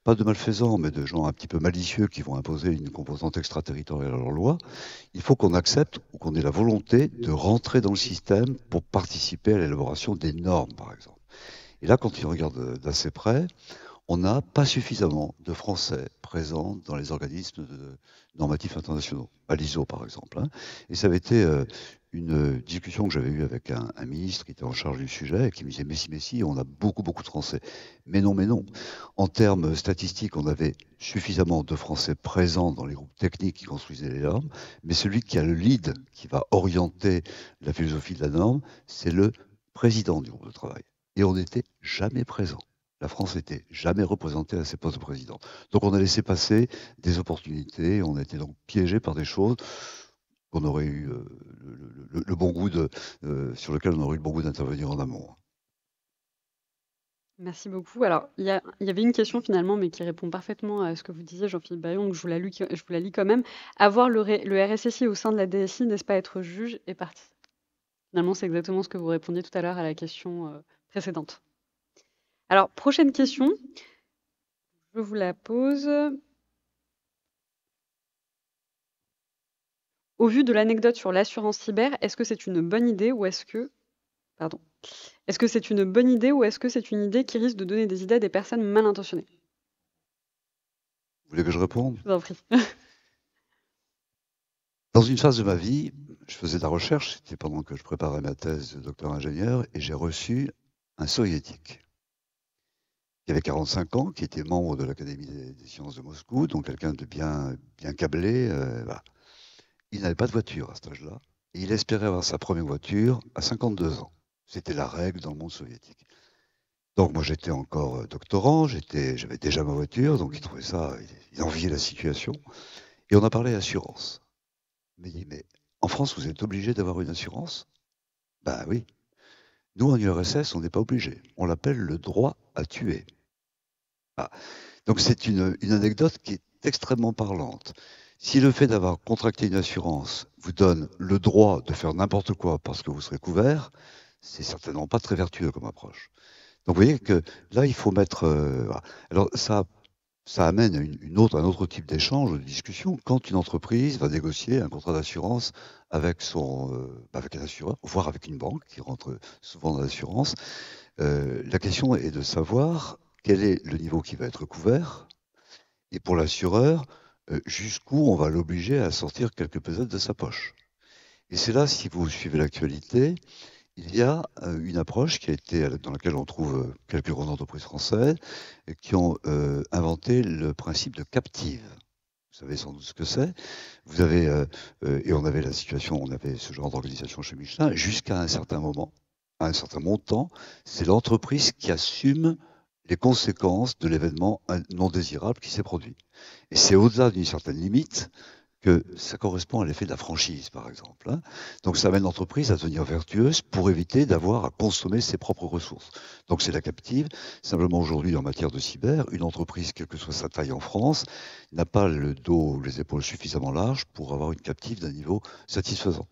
pas de malfaisants, mais de gens un petit peu malicieux qui vont imposer une composante extraterritoriale à leur loi, il faut qu'on accepte ou qu'on ait la volonté de rentrer dans le système pour participer à l'élaboration des normes, par exemple. Et là, quand on regarde d'assez près, on n'a pas suffisamment de Français présents dans les organismes normatifs internationaux, à l'ISO par exemple. Hein. Et ça avait été une discussion que j'avais eue avec un ministre qui était en charge du sujet et qui me disait mais si, on a beaucoup de Français. Mais non. En termes statistiques, on avait suffisamment de Français présents dans les groupes techniques qui construisaient les normes, mais celui qui a le lead, qui va orienter la philosophie de la norme, c'est le président du groupe de travail. Et on n'était jamais présent. La France n'était jamais représentée à ses postes de président. Donc on a laissé passer des opportunités, on a été donc piégé par des choses qu'on aurait eu le bon goût sur lesquelles on aurait eu le bon goût d'intervenir en amont. Merci beaucoup. Alors, il y avait une question finalement, mais qui répond parfaitement à ce que vous disiez, Jean-Philippe Bayon, donc je vous la lis quand même. Avoir le RSSI au sein de la DSI, n'est-ce pas être juge et partie? Finalement, c'est exactement ce que vous répondiez tout à l'heure à la question précédente. Alors, prochaine question, je vous la pose. Au vu de l'anecdote sur l'assurance cyber, est-ce que c'est une bonne idée ou est-ce que c'est une bonne idée ou est-ce que c'est une idée qui risque de donner des idées à des personnes mal intentionnées? Vous voulez que je réponde? Je vous en prie. Dans une phase de ma vie, je faisais de la recherche, c'était pendant que je préparais ma thèse de docteur ingénieur, et j'ai reçu un soviétique qui avait 45 ans, qui était membre de l'Académie des sciences de Moscou, donc quelqu'un de bien câblé. Voilà. Il n'avait pas de voiture à cet âge-là, et il espérait avoir sa première voiture à 52 ans. C'était la règle dans le monde soviétique. Donc moi j'étais encore doctorant, j'avais déjà ma voiture, donc il trouvait ça, il enviait la situation. Et on a parlé assurance. Il m'a dit, mais en France vous êtes obligé d'avoir une assurance? Ben oui. Nous en URSS on n'est pas obligé. On l'appelle le droit à tuer. Ah. Donc c'est une anecdote qui est extrêmement parlante. Si le fait d'avoir contracté une assurance vous donne le droit de faire n'importe quoi parce que vous serez couvert, c'est certainement pas très vertueux comme approche. Donc vous voyez que là, il faut mettre... Alors ça amène un autre type d'échange, de discussion. Quand une entreprise va négocier un contrat d'assurance avec avec un assureur, voire avec une banque qui rentre souvent dans l'assurance, la question est de savoir quel est le niveau qui va être couvert et pour l'assureur, jusqu'où on va l'obliger à sortir quelques pesettes de sa poche. Et c'est là, si vous suivez l'actualité, il y a une approche dans laquelle on trouve quelques grandes entreprises françaises qui ont inventé le principe de captive. Vous savez sans doute ce que c'est. Vous avez, et on avait on avait ce genre d'organisation chez Michelin, jusqu'à un certain moment, à un certain montant, c'est l'entreprise qui assume les conséquences de l'événement non désirable qui s'est produit. Et c'est au-delà d'une certaine limite que ça correspond à l'effet de la franchise, par exemple. Hein. Donc ça amène l'entreprise à devenir vertueuse pour éviter d'avoir à consommer ses propres ressources. Donc c'est la captive. Simplement aujourd'hui, en matière de cyber, une entreprise, quelle que soit sa taille en France, n'a pas le dos ou les épaules suffisamment larges pour avoir une captive d'un niveau satisfaisant.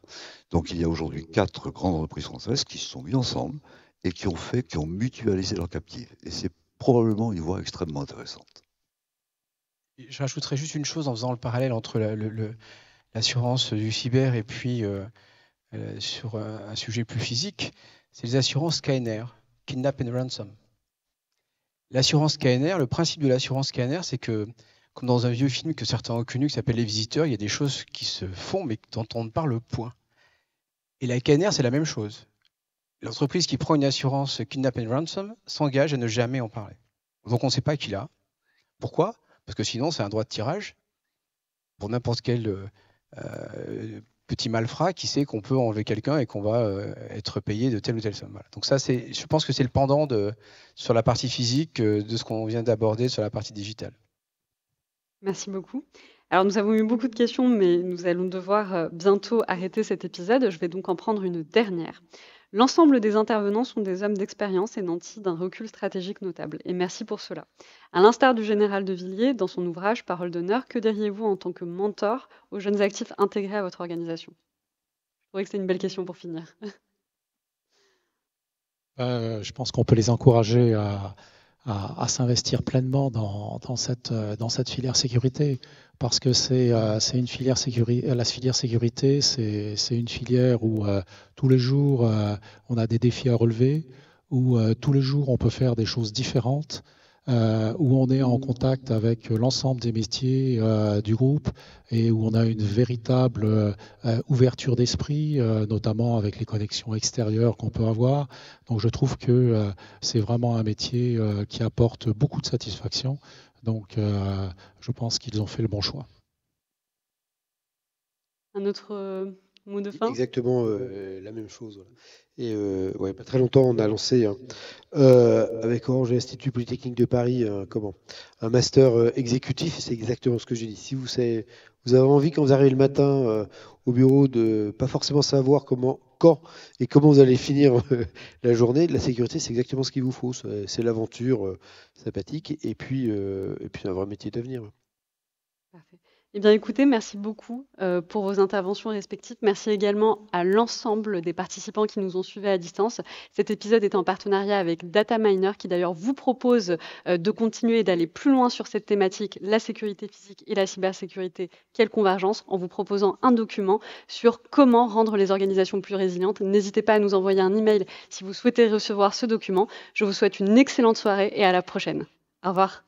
Donc il y a aujourd'hui 4 grandes entreprises françaises qui se sont mises ensemble et qui ont mutualisé leur captive. Et c'est probablement une voie extrêmement intéressante. Je rajouterais juste une chose en faisant le parallèle entre l'assurance du cyber et puis sur un sujet plus physique, c'est les assurances KNR, Kidnap and Ransom. L'assurance KNR, le principe de l'assurance KNR, c'est que, comme dans un vieux film que certains ont connu qui s'appelle Les Visiteurs, il y a des choses qui se font mais dont on ne parle point. Et la KNR, c'est la même chose. L'entreprise qui prend une assurance Kidnap and Ransom s'engage à ne jamais en parler. Donc on ne sait pas qui l'a. Pourquoi? Parce que sinon, c'est un droit de tirage pour n'importe quel petit malfrat qui sait qu'on peut enlever quelqu'un et qu'on va être payé de telle ou telle somme. Voilà. Donc ça, je pense que c'est le pendant sur la partie physique de ce qu'on vient d'aborder sur la partie digitale. Merci beaucoup. Alors, nous avons eu beaucoup de questions, mais nous allons devoir bientôt arrêter cet épisode. Je vais donc en prendre une dernière. L'ensemble des intervenants sont des hommes d'expérience et nantis d'un recul stratégique notable. Et merci pour cela. À l'instar du général de Villiers, dans son ouvrage Parole d'honneur, que diriez-vous en tant que mentor aux jeunes actifs intégrés à votre organisation? Je trouvais que c'est une belle question pour finir. Je pense qu'on peut les encourager à s'investir pleinement dans cette filière sécurité, parce que c'est une filière sécurité. La filière sécurité, c'est une filière où tous les jours on a des défis à relever, où tous les jours on peut faire des choses différentes, où on est en contact avec l'ensemble des métiers du groupe et où on a une véritable ouverture d'esprit, notamment avec les connexions extérieures qu'on peut avoir. Donc je trouve que c'est vraiment un métier qui apporte beaucoup de satisfaction. Donc je pense qu'ils ont fait le bon choix. Un autre mot de fin? Exactement la même chose. Voilà. Et ouais, pas très longtemps, on a lancé avec Orange et l'Institut Polytechnique de Paris un master exécutif. C'est exactement ce que j'ai dit. Si vous avez envie, quand vous arrivez le matin au bureau, de pas forcément savoir quand et comment vous allez finir la journée, la sécurité, c'est exactement ce qu'il vous faut. C'est l'aventure sympathique et puis un vrai métier d'avenir. Parfait. Eh bien, écoutez, merci beaucoup pour vos interventions respectives. Merci également à l'ensemble des participants qui nous ont suivis à distance. Cet épisode est en partenariat avec Dataminer, qui d'ailleurs vous propose de continuer et d'aller plus loin sur cette thématique, la sécurité physique et la cybersécurité, quelle convergence, en vous proposant un document sur comment rendre les organisations plus résilientes. N'hésitez pas à nous envoyer un email si vous souhaitez recevoir ce document. Je vous souhaite une excellente soirée et à la prochaine. Au revoir.